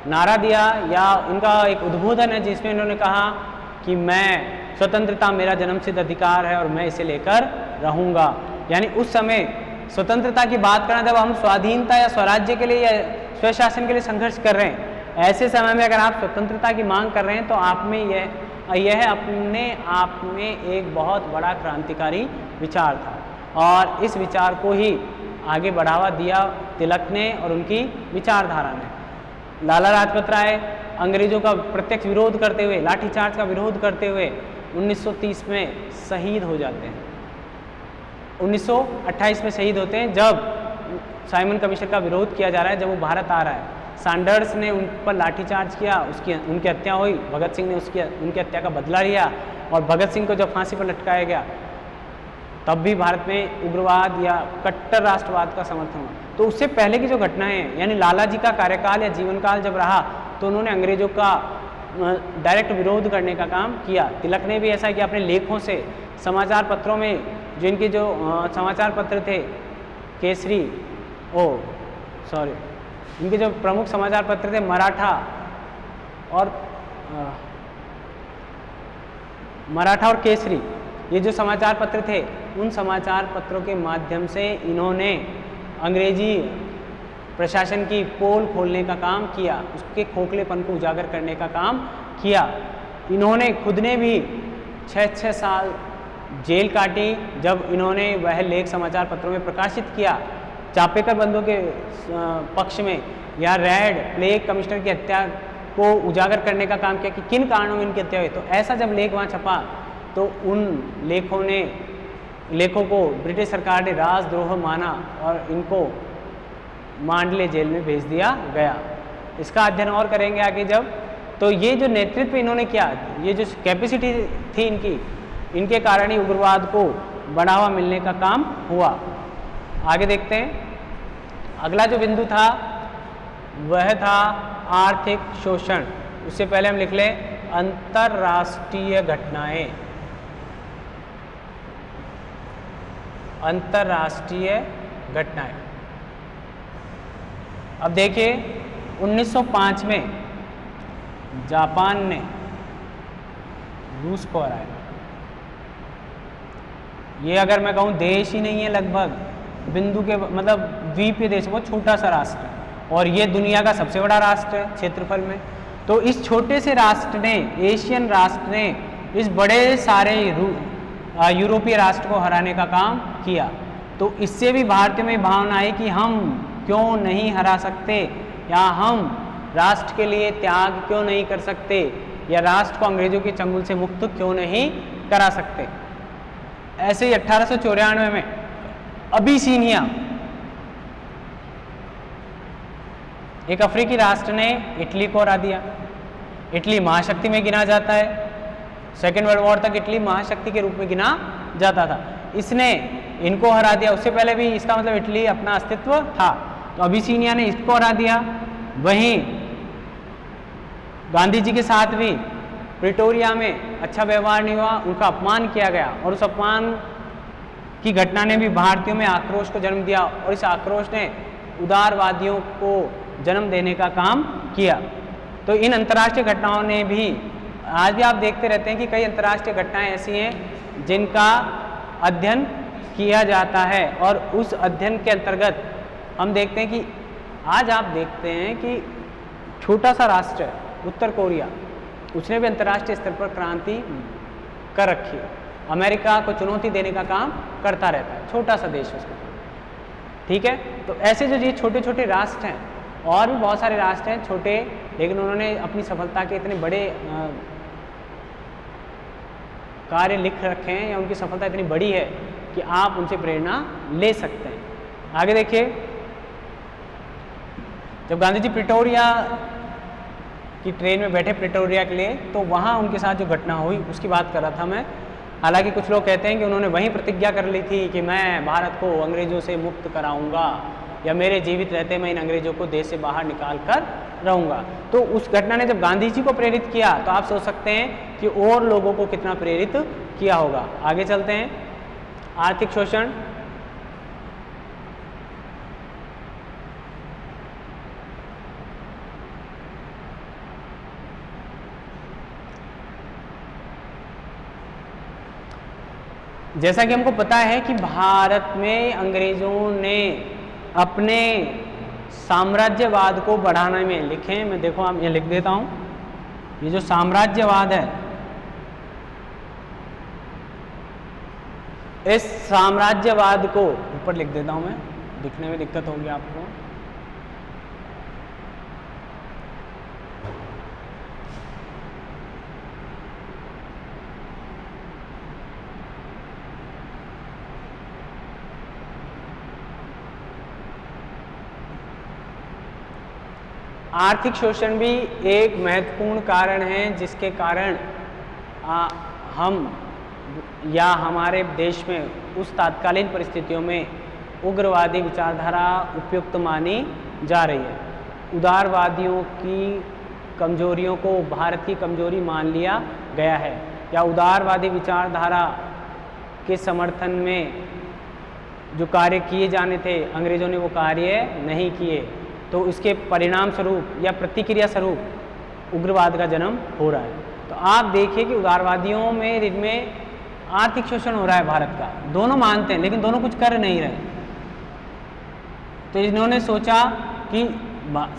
नारा दिया या इनका एक उद्बोधन है जिसमें इन्होंने कहा कि मैं स्वतंत्रता मेरा जन्मसिद्ध अधिकार है और मैं इसे लेकर रहूँगा। यानी उस समय स्वतंत्रता की बात करना, जब हम स्वाधीनता या स्वराज्य के लिए या स्वशासन के लिए संघर्ष कर रहे हैं, ऐसे समय में अगर आप स्वतंत्रता की मांग कर रहे हैं तो आप में यह अपने आप में एक बहुत बड़ा क्रांतिकारी विचार था, और इस विचार को ही आगे बढ़ावा दिया तिलक ने और उनकी विचारधारा ने। लाला लाजपत राय अंग्रेजों का प्रत्यक्ष विरोध करते हुए, लाठीचार्ज का विरोध करते हुए 1930 में शहीद हो जाते हैं। 1928 में शहीद होते हैं जब साइमन कमीशन का विरोध किया जा रहा है, जब वो भारत आ रहा है। सैंडर्स ने उन पर लाठीचार्ज किया, उनकी हत्या हुई। भगत सिंह ने उनकी हत्या का बदला लिया और भगत सिंह को जब फांसी पर लटकाया गया तब भी भारत में उग्रवाद या कट्टर राष्ट्रवाद का समर्थन हुआ। तो उससे पहले की जो घटनाएं हैं, यानी लाला जी का कार्यकाल या जीवन काल जब रहा तो उन्होंने अंग्रेजों का डायरेक्ट विरोध करने का काम किया। तिलक ने भी ऐसा किया, अपने लेखों से समाचार पत्रों में जो इनके जो समाचार पत्र थे केसरी इनके जो प्रमुख समाचार पत्र थे मराठा और केसरी, ये जो समाचार पत्र थे उन समाचार पत्रों के माध्यम से इन्होंने अंग्रेजी प्रशासन की पोल खोलने का काम किया, उसके खोखलेपन को उजागर करने का काम किया। इन्होंने खुद ने भी 6-6 साल जेल काटी जब इन्होंने वह लेख समाचार पत्रों में प्रकाशित किया चापेकर बंधुओं के पक्ष में, या रेड प्लेग कमिश्नर की हत्या को उजागर करने का काम किया कि किन कारणों में इनकी हत्या हुई। तो ऐसा जब लेख वहाँ छपा तो उन लेखों को ब्रिटिश सरकार ने राजद्रोह माना और इनको मांडले जेल में भेज दिया गया। इसका अध्ययन और करेंगे आगे जब। तो ये जो नेतृत्व इन्होंने किया, ये जो कैपेसिटी थी इनके कारण ही उग्रवाद को बढ़ावा मिलने का काम हुआ। आगे देखते हैं। अगला जो बिंदु था वह था आर्थिक शोषण। उससे पहले हम लिख लें अंतरराष्ट्रीय घटनाएं। अंतरराष्ट्रीय घटनाएं। अब देखिए 1905 में जापान ने रूस को हराया। ये अगर मैं कहूँ देश ही नहीं है, लगभग बिंदु के मतलब द्वीपीय देश, बहुत छोटा सा राष्ट्र है और ये दुनिया का सबसे बड़ा राष्ट्र है क्षेत्रफल में। तो इस छोटे से राष्ट्र ने, एशियन राष्ट्र ने इस बड़े सारे यूरोपीय राष्ट्र को हराने का काम किया। तो इससे भी भारतीयों में भावना आई कि हम क्यों नहीं हरा सकते, या हम राष्ट्र के लिए त्याग क्यों नहीं कर सकते, या राष्ट्र को अंग्रेजों के चंगुल से मुक्त क्यों नहीं करा सकते। ऐसे ही 1894 में अबिसीनिया, एक अफ्रीकी राष्ट्र ने इटली को हरा दिया। इटली महाशक्ति में गिना जाता है, सेकेंड वर्ल्ड वॉर तक इटली महाशक्ति के रूप में गिना जाता था। इसने इनको हरा दिया। उससे पहले भी इसका मतलब इटली अपना अस्तित्व था। तो अबिसीनिया ने इसको हरा दिया। वहीं गांधी जी के साथ भी प्रिटोरिया में अच्छा व्यवहार नहीं हुआ, उनका अपमान किया गया और उस अपमान की घटना ने भी भारतीयों में आक्रोश को जन्म दिया और इस आक्रोश ने उदारवादियों को जन्म देने का काम किया। तो इन अंतर्राष्ट्रीय घटनाओं ने भी, आज भी आप देखते रहते हैं कि कई अंतर्राष्ट्रीय घटनाएं ऐसी हैं जिनका अध्ययन किया जाता है और उस अध्ययन के अंतर्गत हम देखते हैं कि आज आप देखते हैं कि छोटा सा राष्ट्र है उत्तर कोरिया, उसने भी अंतर्राष्ट्रीय स्तर पर क्रांति कर रखी है। अमेरिका को चुनौती देने का काम करता रहता है, छोटा सा देश उसका, ठीक है। तो ऐसे जो ये छोटे छोटे राष्ट्र हैं, और भी बहुत सारे राष्ट्र हैं छोटे, लेकिन उन्होंने अपनी सफलता के इतने बड़े कार्य लिख रखे हैं या उनकी सफलता इतनी बड़ी है कि आप उनसे प्रेरणा ले सकते हैं। आगे देखिए, जब गांधी जी प्रिटोरिया की ट्रेन में बैठे प्रिटोरिया के लिए, तो वहाँ उनके साथ जो घटना हुई उसकी बात कर रहा था मैं। हालांकि कुछ लोग कहते हैं कि उन्होंने वहीं प्रतिज्ञा कर ली थी कि मैं भारत को अंग्रेजों से मुक्त कराऊंगा, या मेरे जीवित रहते मैं इन अंग्रेजों को देश से बाहर निकाल कर रहूँगा। तो उस घटना ने जब गांधी जी को प्रेरित किया तो आप सोच सकते हैं कि और लोगों को कितना प्रेरित किया होगा। आगे चलते हैं। आर्थिक शोषण, जैसा कि हमको पता है कि भारत में अंग्रेजों ने अपने साम्राज्यवाद को बढ़ाने में लिखे, मैं देखो आप ये लिख देता हूँ, ये जो साम्राज्यवाद है, इस साम्राज्यवाद को ऊपर लिख देता हूँ मैं, दिखने में दिक्कत होगी आपको। आर्थिक शोषण भी एक महत्वपूर्ण कारण है जिसके कारण हम या हमारे देश में उस तात्कालीन परिस्थितियों में उग्रवादी विचारधारा उपयुक्त मानी जा रही है। उदारवादियों की कमजोरियों को भारत की कमजोरी मान लिया गया है, या उदारवादी विचारधारा के समर्थन में जो कार्य किए जाने थे अंग्रेज़ों ने वो कार्य नहीं किए, तो इसके परिणाम स्वरूप या प्रतिक्रिया स्वरूप उग्रवाद का जन्म हो रहा है। तो आप देखिए कि उदारवादियों में इनमें आर्थिक शोषण हो रहा है भारत का, दोनों मानते हैं लेकिन दोनों कुछ कर नहीं रहे। तो इन्होंने सोचा कि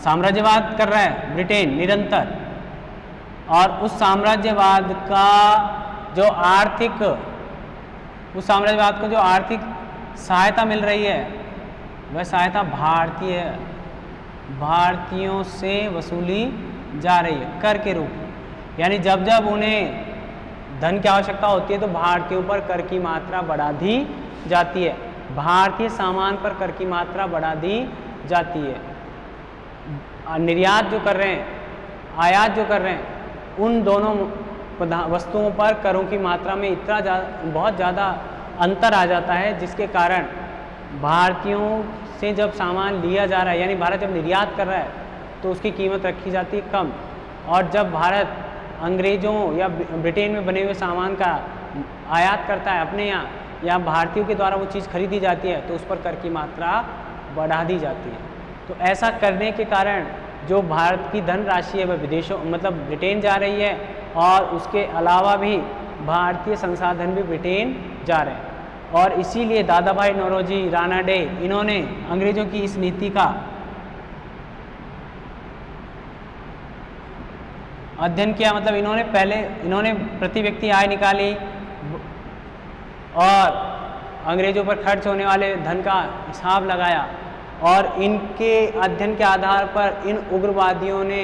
साम्राज्यवाद कर रहा है ब्रिटेन निरंतर, और उस साम्राज्यवाद का जो आर्थिक उस साम्राज्यवाद को जो आर्थिक सहायता मिल रही है वह सहायता भारतीयों से वसूली जा रही है कर के रूप में। यानी जब जब उन्हें धन की आवश्यकता होती है तो भारतीयों पर कर की मात्रा बढ़ा दी जाती है, भारतीय सामान पर कर की मात्रा बढ़ा दी जाती है। निर्यात जो कर रहे हैं, आयात जो कर रहे हैं, उन दोनों वस्तुओं पर करों की मात्रा में बहुत ज़्यादा अंतर आ जाता है, जिसके कारण भारतीयों से जब सामान लिया जा रहा है, यानी भारत जब निर्यात कर रहा है तो उसकी कीमत रखी जाती है कम, और जब भारत अंग्रेज़ों या ब्रिटेन में बने हुए सामान का आयात करता है अपने यहाँ, या भारतीयों के द्वारा वो चीज़ खरीदी जाती है तो उस पर कर की मात्रा बढ़ा दी जाती है। तो ऐसा करने के कारण जो भारत की धनराशि है वह विदेशों मतलब ब्रिटेन जा रही है, और उसके अलावा भी भारतीय संसाधन भी ब्रिटेन जा रहे हैं। और इसीलिए दादा भाई नौरोजी, राणा डे, इन्होंने अंग्रेज़ों की इस नीति का अध्ययन किया। मतलब इन्होंने प्रति व्यक्ति आय निकाली और अंग्रेज़ों पर खर्च होने वाले धन का हिसाब लगाया, और इनके अध्ययन के आधार पर इन उग्रवादियों ने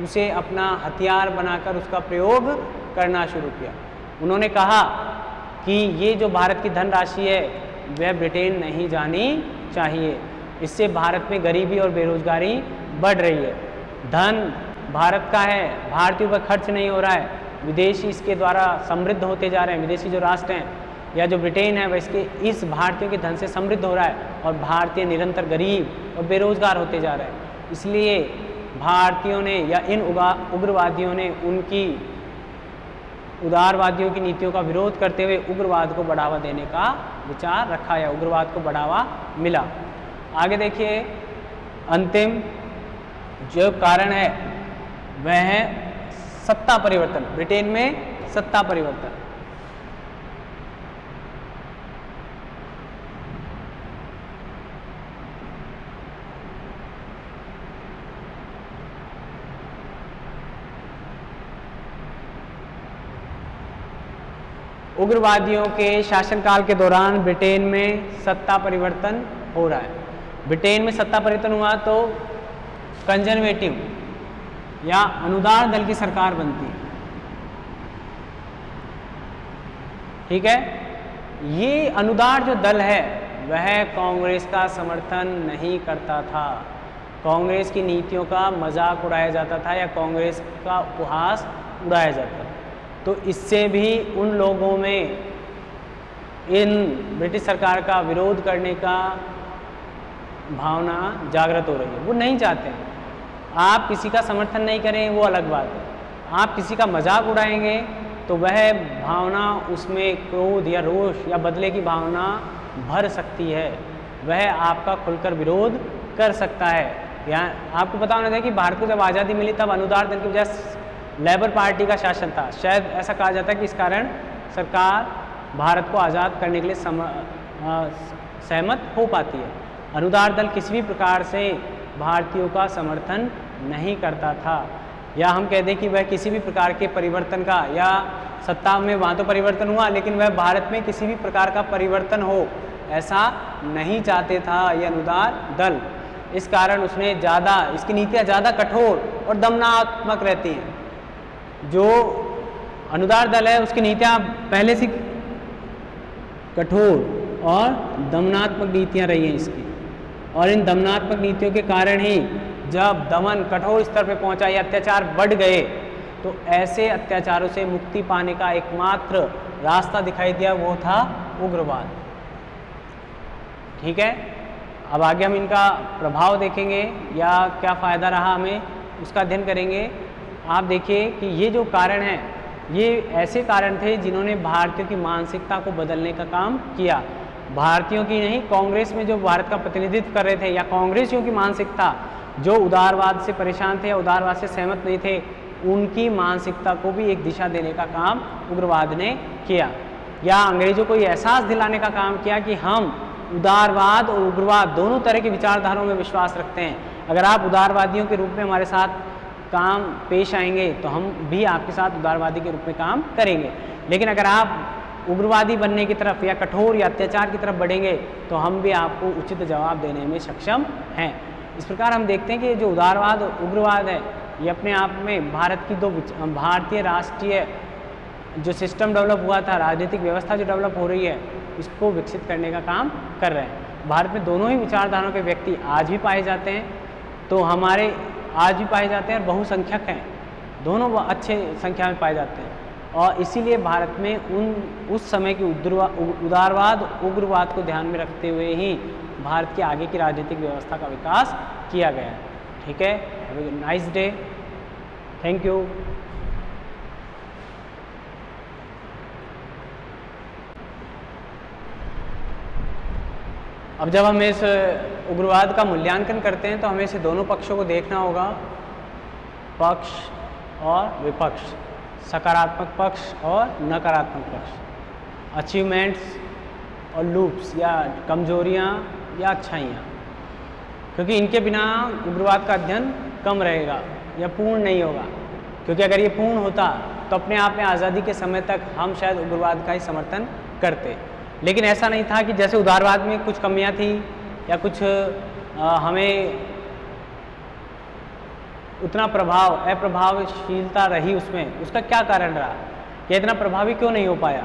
उसे अपना हथियार बनाकर उसका प्रयोग करना शुरू किया। उन्होंने कहा कि ये जो भारत की धनराशि है वह ब्रिटेन नहीं जानी चाहिए, इससे भारत में गरीबी और बेरोजगारी बढ़ रही है। धन भारत का है, भारतीयों पर खर्च नहीं हो रहा है, विदेशी इसके द्वारा समृद्ध होते जा रहे हैं। विदेशी जो राष्ट्र हैं या जो ब्रिटेन है वह इस भारतीयों के धन से समृद्ध हो रहा है, और भारतीय निरंतर गरीब और बेरोजगार होते जा रहे हैं। इसलिए भारतीयों ने या इन उग्रवादियों ने उनकी उदारवादियों की नीतियों का विरोध करते हुए उग्रवाद को बढ़ावा देने का विचार रखा, या उग्रवाद को बढ़ावा मिला। आगे देखिए, अंतिम जो कारण है वह है सत्ता परिवर्तन। ब्रिटेन में सत्ता परिवर्तन। उग्रवादियों के शासनकाल के दौरान ब्रिटेन में सत्ता परिवर्तन हो रहा है। ब्रिटेन में सत्ता परिवर्तन हुआ तो कंजर्वेटिव या अनुदार दल की सरकार बनती है। ठीक है, ये अनुदार जो दल है वह कांग्रेस का समर्थन नहीं करता था। कांग्रेस की नीतियों का मजाक उड़ाया जाता था या कांग्रेस का उपहास उड़ाया जाता था। तो इससे भी उन लोगों में इन ब्रिटिश सरकार का विरोध करने का भावना जागृत हो रही है। वो नहीं चाहते हैं। आप किसी का समर्थन नहीं करें वो अलग बात है, आप किसी का मजाक उड़ाएंगे तो वह भावना उसमें क्रोध या रोष या बदले की भावना भर सकती है, वह आपका खुलकर विरोध कर सकता है। यहाँ आपको पता होना चाहिए कि भारत को जब आज़ादी मिली तब अनुदार दल की वजह लेबर पार्टी का शासन था। शायद ऐसा कहा जाता है कि इस कारण सरकार भारत को आज़ाद करने के लिए सहमत हो पाती है। अनुदार दल किसी भी प्रकार से भारतीयों का समर्थन नहीं करता था, या हम कह दें कि वह किसी भी प्रकार के परिवर्तन का, या सत्ता में वहाँ तो परिवर्तन हुआ लेकिन वह भारत में किसी भी प्रकार का परिवर्तन हो ऐसा नहीं चाहते था ये अनुदार दल। इस कारण उसने इसकी नीतियाँ ज़्यादा कठोर और दमनात्मक रहती हैं। जो अनुदार दल है उसकी नीतियाँ पहले से कठोर और दमनात्मक नीतियाँ रही हैं इसकी, और इन दमनात्मक नीतियों के कारण ही जब दमन कठोर स्तर पर पहुंचा या अत्याचार बढ़ गए तो ऐसे अत्याचारों से मुक्ति पाने का एकमात्र रास्ता दिखाई दिया वो था उग्रवाद। ठीक है, अब आगे हम इनका प्रभाव देखेंगे या क्या फ़ायदा रहा हमें उसका अध्ययन करेंगे। आप देखिए कि ये जो कारण हैं ये ऐसे कारण थे जिन्होंने भारतीयों की मानसिकता को बदलने का काम किया। भारतीयों की नहीं, कांग्रेस में जो भारत का प्रतिनिधित्व कर रहे थे या कांग्रेसियों की मानसिकता जो उदारवाद से परेशान थे या उदारवाद से सहमत नहीं थे, उनकी मानसिकता को भी एक दिशा देने का काम उग्रवाद ने किया, या अंग्रेजों को ये एहसास दिलाने का काम किया कि हम उदारवाद और उग्रवाद दोनों तरह की विचारधाराओं में विश्वास रखते हैं। अगर आप उदारवादियों के रूप में हमारे साथ काम पेश आएंगे तो हम भी आपके साथ उदारवादी के रूप में काम करेंगे, लेकिन अगर आप उग्रवादी बनने की तरफ या कठोर या अत्याचार की तरफ बढ़ेंगे तो हम भी आपको उचित जवाब देने में सक्षम हैं। इस प्रकार हम देखते हैं कि जो उदारवाद और उग्रवाद है ये अपने आप में भारत की दो भारतीय राष्ट्रीय जो सिस्टम डेवलप हुआ था, राजनीतिक व्यवस्था जो डेवलप हो रही है, इसको विकसित करने का काम कर रहे हैं। भारत में दोनों ही विचारधाराओं के व्यक्ति आज भी पाए जाते हैं, तो हमारे आज भी पाए जाते हैं और बहुसंख्यक हैं, दोनों अच्छे संख्या में पाए जाते हैं। और इसीलिए भारत में उस समय की उदारवाद उग्रवाद को ध्यान में रखते हुए ही भारत की आगे की राजनीतिक व्यवस्था का विकास किया गया है। ठीक है, have a nice day, thank you. अब जब हम इस उग्रवाद का मूल्यांकन करते हैं तो हमें इसे दोनों पक्षों को देखना होगा, पक्ष और विपक्ष, सकारात्मक पक्ष और नकारात्मक पक्ष, अचीवमेंट्स और लूप्स या कमजोरियां या अच्छाइयाँ, क्योंकि इनके बिना उग्रवाद का अध्ययन कम रहेगा या पूर्ण नहीं होगा। क्योंकि अगर ये पूर्ण होता तो अपने आप में आज़ादी के समय तक हम शायद उग्रवाद का ही समर्थन करते, लेकिन ऐसा नहीं था कि जैसे उदारवाद में कुछ कमियां थी या कुछ हमें उतना अप्रभावशीलता रही उसमें, उसका क्या कारण रहा, या इतना प्रभावी क्यों नहीं हो पाया,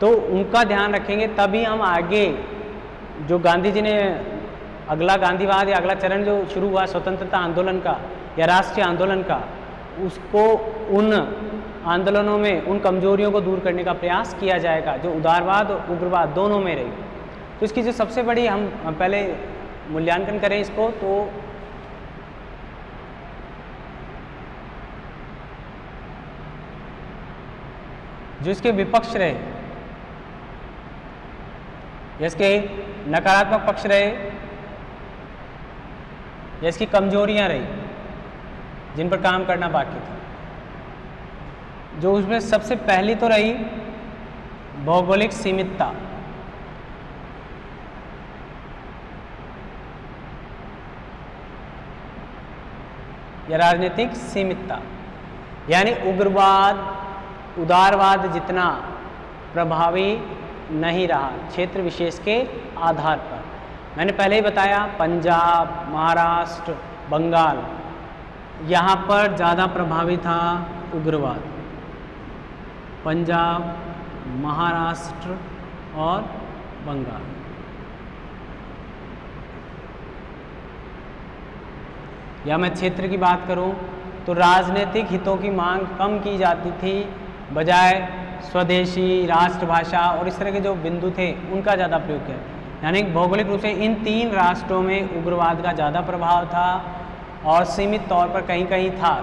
तो उनका ध्यान रखेंगे तभी हम आगे जो गांधी जी ने अगला गांधीवाद या अगला चरण जो शुरू हुआ स्वतंत्रता आंदोलन का या राष्ट्रीय आंदोलन का, उसको उन आंदोलनों में उन कमजोरियों को दूर करने का प्रयास किया जाएगा जो उदारवाद और उग्रवाद दोनों में रही। तो इसकी जो सबसे बड़ी हम पहले मूल्यांकन करें इसको, तो जो इसके विपक्ष रहे या इसके नकारात्मक पक्ष रहे या इसकी कमजोरियां रही जिन पर काम करना बाकी था, जो उसमें सबसे पहली तो रही भौगोलिक सीमितता। या राजनीतिक सीमितता, यानी उग्रवाद उदारवाद जितना प्रभावी नहीं रहा क्षेत्र विशेष के आधार पर। मैंने पहले ही बताया पंजाब, महाराष्ट्र, बंगाल, यहाँ पर ज़्यादा प्रभावी था उग्रवाद। पंजाब, महाराष्ट्र और बंगाल। या मैं क्षेत्र की बात करूं तो राजनीतिक हितों की मांग कम की जाती थी, बजाय स्वदेशी, राष्ट्रभाषा और इस तरह के जो बिंदु थे उनका ज़्यादा प्रयोग किया। यानी भौगोलिक रूप से इन तीन राष्ट्रों में उग्रवाद का ज़्यादा प्रभाव था और सीमित तौर पर कहीं कहीं था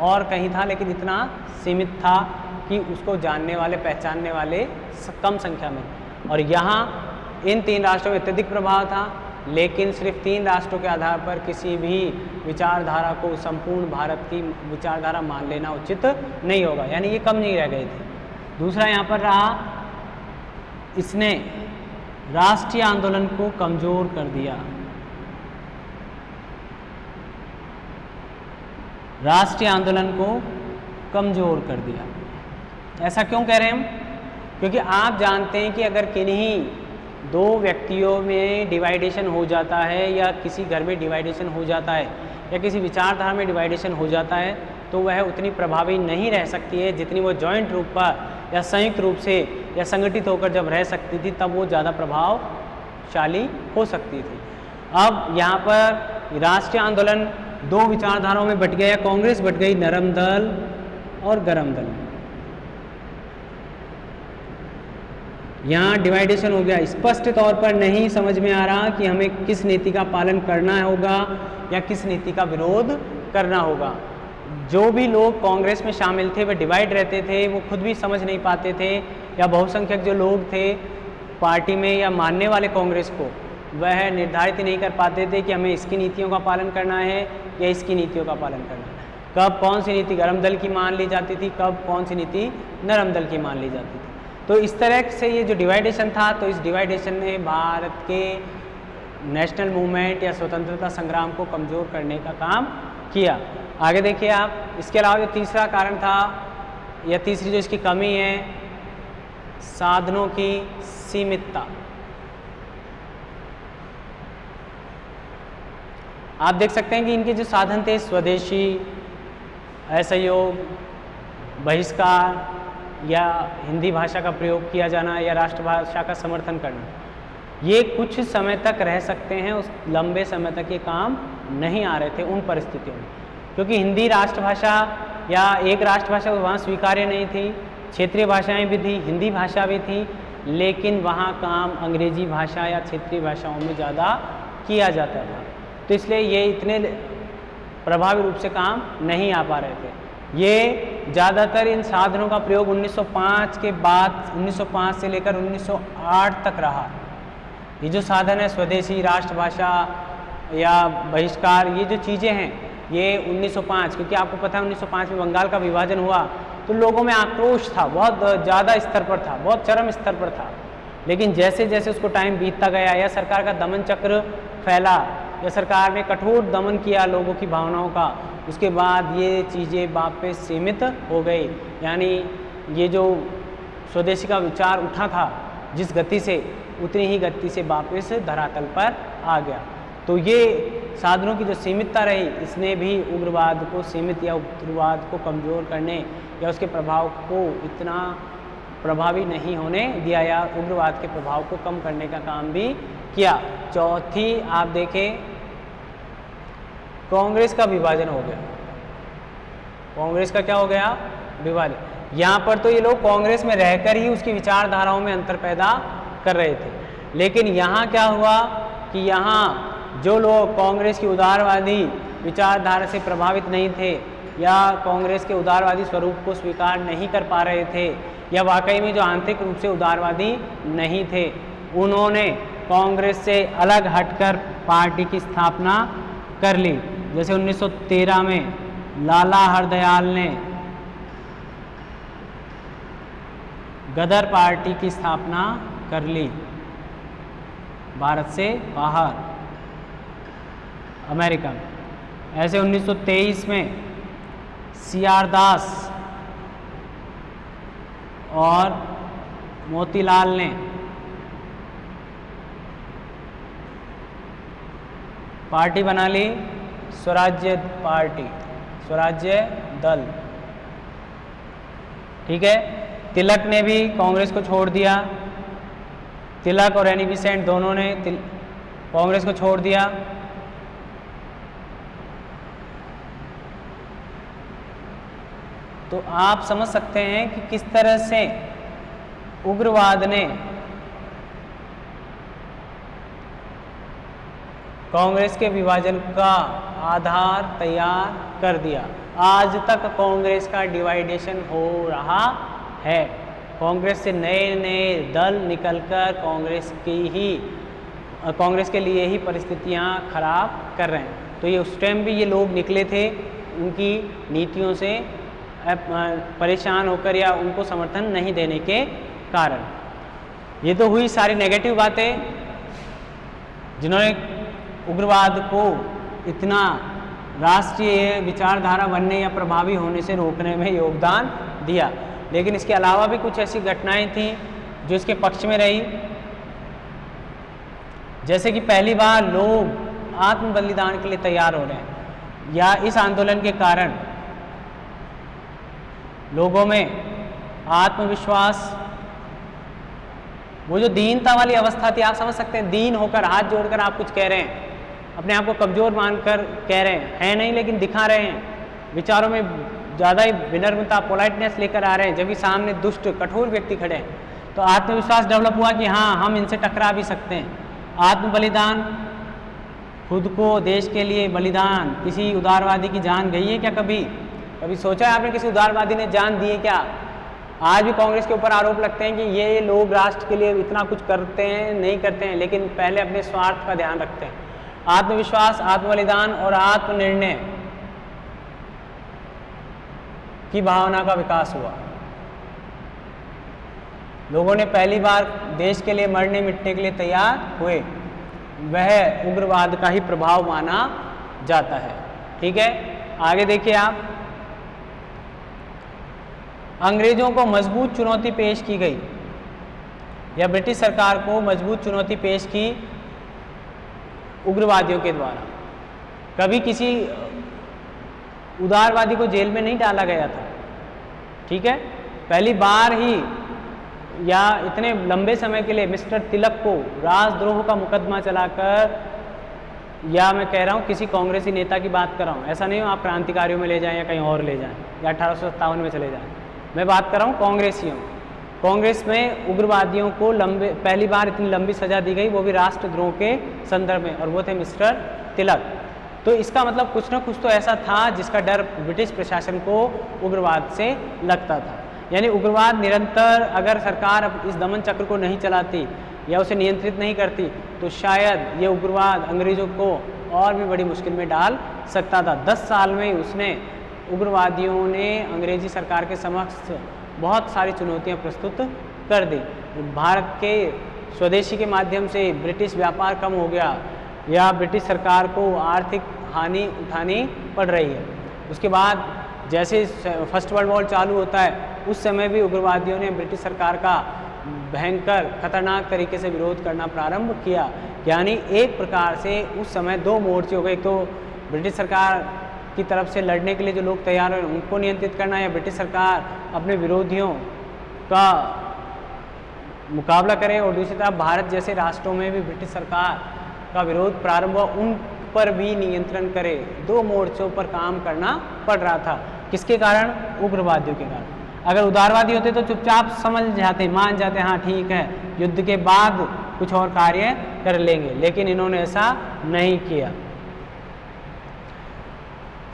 और कहीं था, लेकिन इतना सीमित था कि उसको जानने वाले पहचानने वाले कम संख्या में। और यहाँ इन तीन राष्ट्रों में अत्यधिक प्रभाव था, लेकिन सिर्फ तीन राष्ट्रों के आधार पर किसी भी विचारधारा को संपूर्ण भारत की विचारधारा मान लेना उचित नहीं होगा, यानी ये कम नहीं रह गए थे। दूसरा यहाँ पर रहा, इसने राष्ट्रीय आंदोलन को कमजोर कर दिया। राष्ट्रीय आंदोलन को कमजोर कर दिया। ऐसा क्यों कह रहे हैं हम? क्योंकि आप जानते हैं कि अगर किन्हीं दो व्यक्तियों में डिवाइडेशन हो जाता है या किसी घर में डिवाइडेशन हो जाता है या किसी विचारधारा में डिवाइडेशन हो जाता है तो वह उतनी प्रभावी नहीं रह सकती है जितनी वो जॉइंट रूप पर या संयुक्त रूप से या संगठित होकर जब रह सकती थी, तब वो ज़्यादा प्रभावशाली हो सकती थी। अब यहाँ पर राष्ट्रीय आंदोलन दो विचारधाराओं में बट गया, कांग्रेस बट गई नरम दल और गरम दल। यहाँ डिवाइडेशन हो गया। स्पष्ट तौर पर नहीं समझ में आ रहा कि हमें किस नीति का पालन करना होगा या किस नीति का विरोध करना होगा। जो भी लोग कांग्रेस में शामिल थे वे डिवाइड रहते थे, वो खुद भी समझ नहीं पाते थे, या बहुसंख्यक जो लोग थे पार्टी में या मानने वाले कांग्रेस को, वह निर्धारित नहीं कर पाते थे कि हमें इसकी नीतियों का पालन करना है या इसकी नीतियों का पालन करना है। कब कौन सी नीति गरम दल की मान ली जाती थी, कब कौन सी नीति नरम दल की मान ली जाती थी। तो इस तरह से ये जो डिवाइडेशन था, तो इस डिवाइडेशन ने भारत के नेशनल मूवमेंट या स्वतंत्रता संग्राम को कमज़ोर करने का काम किया। आगे देखिए आप, इसके अलावा जो तीसरा कारण था या तीसरी जो इसकी कमी है, साधनों की सीमितता। आप देख सकते हैं कि इनके जो साधन थे, स्वदेशी, असहयोग, बहिष्कार या हिंदी भाषा का प्रयोग किया जाना या राष्ट्रभाषा का समर्थन करना, ये कुछ समय तक रह सकते हैं, उस लंबे समय तक ये काम नहीं आ रहे थे उन परिस्थितियों में, क्योंकि हिंदी राष्ट्रभाषा या एक राष्ट्रभाषा वहाँ स्वीकार्य नहीं थी। क्षेत्रीय भाषाएं भी थी, हिंदी भाषा भी थी, लेकिन वहाँ काम अंग्रेजी भाषा या क्षेत्रीय भाषाओं में ज़्यादा किया जाता था। तो इसलिए ये इतने प्रभावी रूप से काम नहीं आ पा रहे थे। ये ज़्यादातर इन साधनों का प्रयोग 1905 के बाद 1905 से लेकर 1908 तक रहा। ये जो साधन है, स्वदेशी, राष्ट्रभाषा या बहिष्कार, ये जो चीज़ें हैं, ये 1905, क्योंकि आपको पता है 1905 में बंगाल का विभाजन हुआ तो लोगों में आक्रोश था, बहुत ज़्यादा स्तर पर था, बहुत चरम स्तर पर था। लेकिन जैसे जैसे उसको टाइम बीतता गया या सरकार का दमन चक्र फैला या सरकार ने कठोर दमन किया लोगों की भावनाओं का, उसके बाद ये चीज़ें वापस सीमित हो गई। यानी ये जो स्वदेशी का विचार उठा था जिस गति से, उतनी ही गति से वापस धरातल पर आ गया। तो ये साधनों की जो सीमितता रही, इसने भी उग्रवाद को सीमित या उग्रवाद को कमज़ोर करने या उसके प्रभाव को इतना प्रभावी नहीं होने दिया या उग्रवाद के प्रभाव को कम करने का काम भी किया। चौथी आप देखें, कांग्रेस का विभाजन हो गया। कांग्रेस का क्या हो गया? विभाजन। यहाँ पर तो ये लोग कांग्रेस में रहकर ही उसकी विचारधाराओं में अंतर पैदा कर रहे थे, लेकिन यहाँ क्या हुआ कि यहाँ जो लोग कांग्रेस की उदारवादी विचारधारा से प्रभावित नहीं थे या कांग्रेस के उदारवादी स्वरूप को स्वीकार नहीं कर पा रहे थे या वाकई में जो आंतरिक रूप से उदारवादी नहीं थे, उन्होंने कांग्रेस से अलग हटकर पार्टी की स्थापना कर ली। जैसे 1913 में लाला हरदयाल ने गदर पार्टी की स्थापना कर ली, भारत से बाहर अमेरिका में। ऐसे 1923 में सीआर दास और मोतीलाल ने पार्टी बना ली, स्वराज्य पार्टी, स्वराज्य दल। ठीक है। तिलक ने भी कांग्रेस को छोड़ दिया, तिलक और एनी बेसेंट दोनों ने कांग्रेस को छोड़ दिया। तो आप समझ सकते हैं कि किस तरह से उग्रवाद ने कांग्रेस के विभाजन का आधार तैयार कर दिया। आज तक कांग्रेस का डिवाइडेशन हो रहा है। कांग्रेस से नए नए दल निकलकर कांग्रेस के लिए ही परिस्थितियां खराब कर रहे हैं। तो ये उस टाइम भी ये लोग निकले थे उनकी नीतियों से परेशान होकर या उनको समर्थन नहीं देने के कारण। ये तो हुई सारी नेगेटिव बातें जिन्होंने उग्रवाद को इतना राष्ट्रीय विचारधारा बनने या प्रभावी होने से रोकने में योगदान दिया। लेकिन इसके अलावा भी कुछ ऐसी घटनाएं थीं जो इसके पक्ष में रही, जैसे कि पहली बार लोग आत्म बलिदान के लिए तैयार हो रहे हैं या इस आंदोलन के कारण लोगों में आत्मविश्वास, वो जो दीनता वाली अवस्था थी, आप समझ सकते हैं, दीन होकर हाथ जोड़कर आप कुछ कह रहे हैं, अपने आप को कमज़ोर मानकर कह रहे हैं, है नहीं लेकिन दिखा रहे हैं, विचारों में ज़्यादा ही विनम्रता, पोलाइटनेस लेकर आ रहे हैं, जबकि सामने दुष्ट कठोर व्यक्ति खड़े हैं। तो आत्मविश्वास डेवलप हुआ कि हाँ, हम इनसे टकरा भी सकते हैं। आत्म बलिदान, खुद को देश के लिए बलिदान, किसी उदारवादी की जान गई है क्या कभी? कभी सोचा है आपने किसी उदारवादी ने जान दी है क्या? आज भी कांग्रेस के ऊपर आरोप लगते हैं कि ये लोग राष्ट्र के लिए इतना कुछ करते हैं, नहीं करते हैं, लेकिन पहले अपने स्वार्थ का ध्यान रखते हैं। आत्मविश्वास, आत्म बलिदान और आत्मनिर्णय की भावना का विकास हुआ। लोगों ने पहली बार देश के लिए मरने मिटने के लिए तैयार हुए। वह उग्रवाद का ही प्रभाव माना जाता है। ठीक है, आगे देखिए आप। अंग्रेजों को मजबूत चुनौती पेश की गई, या ब्रिटिश सरकार को मजबूत चुनौती पेश की उग्रवादियों के द्वारा। कभी किसी उदारवादी को जेल में नहीं डाला गया था। ठीक है, पहली बार ही या इतने लंबे समय के लिए मिस्टर तिलक को राजद्रोह का मुकदमा चलाकर, या मैं कह रहा हूँ किसी कांग्रेसी नेता की बात कर रहा हूँ, ऐसा नहीं हो आप क्रांतिकारियों में ले जाएं या कहीं और ले जाएं या 1857 में चले जाएं, मैं बात कर रहा हूँ कांग्रेसियों। कांग्रेस में उग्रवादियों को पहली बार इतनी लंबी सजा दी गई, वो भी राष्ट्रद्रोह के संदर्भ में, और वो थे मिस्टर तिलक। तो इसका मतलब कुछ ना कुछ तो ऐसा था जिसका डर ब्रिटिश प्रशासन को उग्रवाद से लगता था। यानी उग्रवाद निरंतर, अगर सरकार अब इस दमन चक्र को नहीं चलाती या उसे नियंत्रित नहीं करती, तो शायद ये उग्रवाद अंग्रेजों को और भी बड़ी मुश्किल में डाल सकता था। 10 साल में उसने, उग्रवादियों ने अंग्रेजी सरकार के समक्ष बहुत सारी चुनौतियां प्रस्तुत कर दी। भारत के स्वदेशी के माध्यम से ब्रिटिश व्यापार कम हो गया, या ब्रिटिश सरकार को आर्थिक हानि उठानी पड़ रही है। उसके बाद जैसे फर्स्ट वर्ल्ड वॉर चालू होता है, उस समय भी उग्रवादियों ने ब्रिटिश सरकार का भयंकर खतरनाक तरीके से विरोध करना प्रारंभ किया। यानी एक प्रकार से उस समय 2 मोर्चे हो गए, एक तो ब्रिटिश सरकार की तरफ से लड़ने के लिए जो लोग तैयार हैं उनको नियंत्रित करना, या ब्रिटिश सरकार अपने विरोधियों का मुकाबला करे, और दूसरी तरफ भारत जैसे राष्ट्रों में भी ब्रिटिश सरकार का विरोध प्रारंभ हुआ, उन पर भी नियंत्रण करे। 2 मोर्चों पर काम करना पड़ रहा था। किसके कारण? उग्रवादियों के कारण। अगर उदारवादी होते तो चुपचाप समझ जाते, मान जाते, हाँ ठीक है, युद्ध के बाद कुछ और कार्य कर लेंगे, लेकिन इन्होंने ऐसा नहीं किया।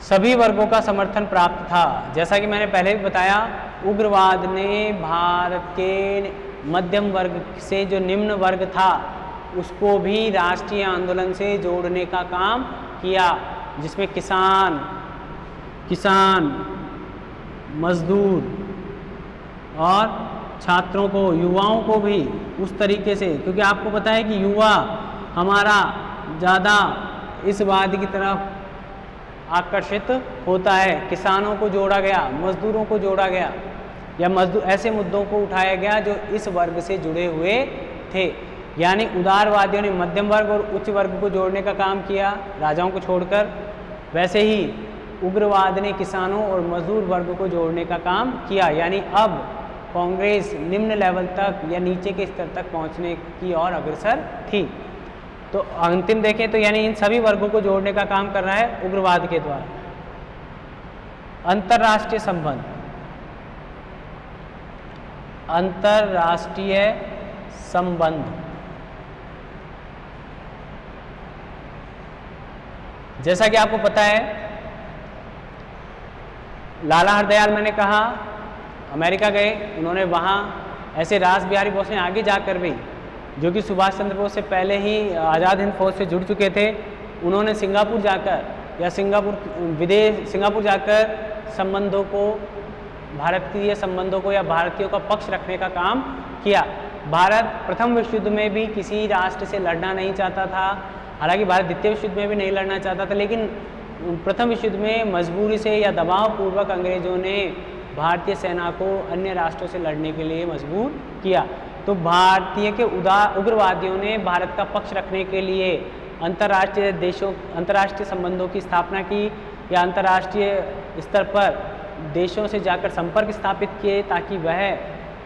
सभी वर्गों का समर्थन प्राप्त था। जैसा कि मैंने पहले भी बताया, उग्रवाद ने भारत के मध्यम वर्ग से जो निम्न वर्ग था उसको भी राष्ट्रीय आंदोलन से जोड़ने का काम किया, जिसमें किसान, मजदूर और छात्रों को, युवाओं को भी उस तरीके से, क्योंकि आपको पता है कि युवा हमारा ज़्यादा इस वाद की तरफ आकर्षित होता है। किसानों को जोड़ा गया, मजदूरों को जोड़ा गया, या ऐसे मुद्दों को उठाया गया जो इस वर्ग से जुड़े हुए थे। यानी उदारवादियों ने मध्यम वर्ग और उच्च वर्ग को जोड़ने का काम किया, राजाओं को छोड़कर। वैसे ही उग्रवाद ने किसानों और मजदूर वर्ग को जोड़ने का काम किया। यानी अब कांग्रेस निम्न लेवल तक या नीचे के स्तर तक पहुंचने की ओर अग्रसर थी। तो अंतिम देखें तो यानी इन सभी वर्गों को जोड़ने का काम कर रहा है उग्रवाद के द्वारा। अंतर्राष्ट्रीय संबंध, अंतर्राष्ट्रीय संबंध, जैसा कि आपको पता है, लाला हरदयाल, मैंने कहा, अमेरिका गए, उन्होंने वहाँ ऐसे रास बिहारी बोस ने आगे जाकर भी, जो कि सुभाष चंद्र बोस से पहले ही आज़ाद हिंद फौज से जुड़ चुके थे, उन्होंने सिंगापुर जाकर संबंधों को, भारतीय संबंधों को या भारतीयों का पक्ष रखने का काम किया। भारत प्रथम विश्व युद्ध में भी किसी राष्ट्र से लड़ना नहीं चाहता था, हालांकि भारत द्वितीय विश्व युद्ध में भी नहीं लड़ना चाहता था, लेकिन प्रथम विश्व युद्ध में मजबूरी से या दबाव पूर्वक अंग्रेजों ने भारतीय सेना को अन्य राष्ट्रों से लड़ने के लिए मजबूर किया। तो भारतीय के उग्रवादियों ने भारत का पक्ष रखने के लिए अंतर्राष्ट्रीय संबंधों की स्थापना की, या अंतर्राष्ट्रीय स्तर पर देशों से जाकर संपर्क स्थापित किए, ताकि वह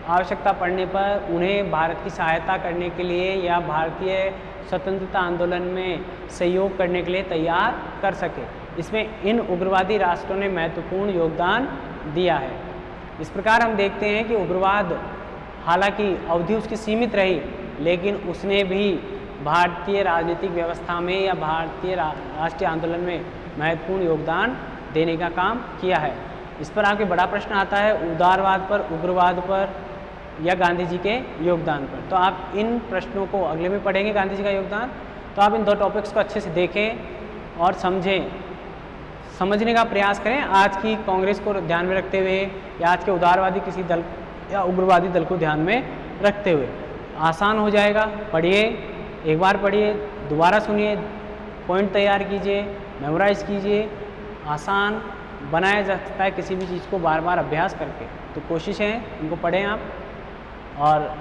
आवश्यकता पड़ने पर उन्हें भारत की सहायता करने के लिए या भारतीय स्वतंत्रता आंदोलन में सहयोग करने के लिए तैयार कर सके। इसमें इन उग्रवादी राष्ट्रों ने महत्वपूर्ण योगदान दिया है। इस प्रकार हम देखते हैं कि उग्रवाद हालांकि अवधि उसकी सीमित रही, लेकिन उसने भी भारतीय राजनीतिक व्यवस्था में या भारतीय राष्ट्रीय आंदोलन में महत्वपूर्ण योगदान देने का काम किया है। इस पर आपके बड़ा प्रश्न आता है उदारवाद पर, उग्रवाद पर या गांधी जी के योगदान पर। तो आप इन प्रश्नों को अगले में पढ़ेंगे, गांधी जी का योगदान। तो आप इन दो टॉपिक्स को अच्छे से देखें और समझें, समझने का प्रयास करें आज की कांग्रेस को ध्यान में रखते हुए या आज के उदारवादी किसी दल या उग्रवादी दल को ध्यान में रखते हुए। आसान हो जाएगा, पढ़िए, एक बार पढ़िए, दोबारा सुनिए, पॉइंट तैयार कीजिए, मेमोराइज कीजिए। आसान बनाया जा सकता है किसी भी चीज़ को बार बार अभ्यास करके। तो कोशिश है इनको पढ़ें आप। और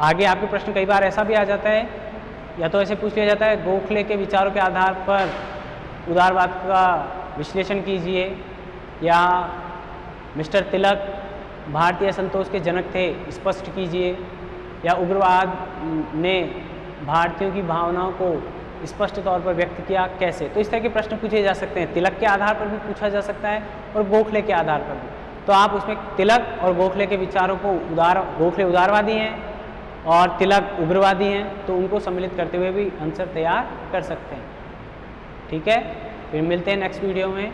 आगे आपके प्रश्न कई बार ऐसा भी आ जाता है, या तो ऐसे पूछ लिया जाता है गोखले के विचारों के आधार पर उदारवाद का विश्लेषण कीजिए, या मिस्टर तिलक भारतीय असंतोष के जनक थे, स्पष्ट कीजिए, या उग्रवाद ने भारतीयों की भावनाओं को स्पष्ट तौर पर व्यक्त किया, कैसे। तो इस तरह के प्रश्न पूछे जा सकते हैं। तिलक के आधार पर भी पूछा जा सकता है और गोखले के आधार पर भी। तो आप उसमें तिलक और गोखले के विचारों को गोखले उदारवादी हैं और तिलक उग्रवादी हैं, तो उनको सम्मिलित करते हुए भी आंसर तैयार कर सकते हैं। ठीक है, फिर मिलते हैं नेक्स्ट वीडियो में।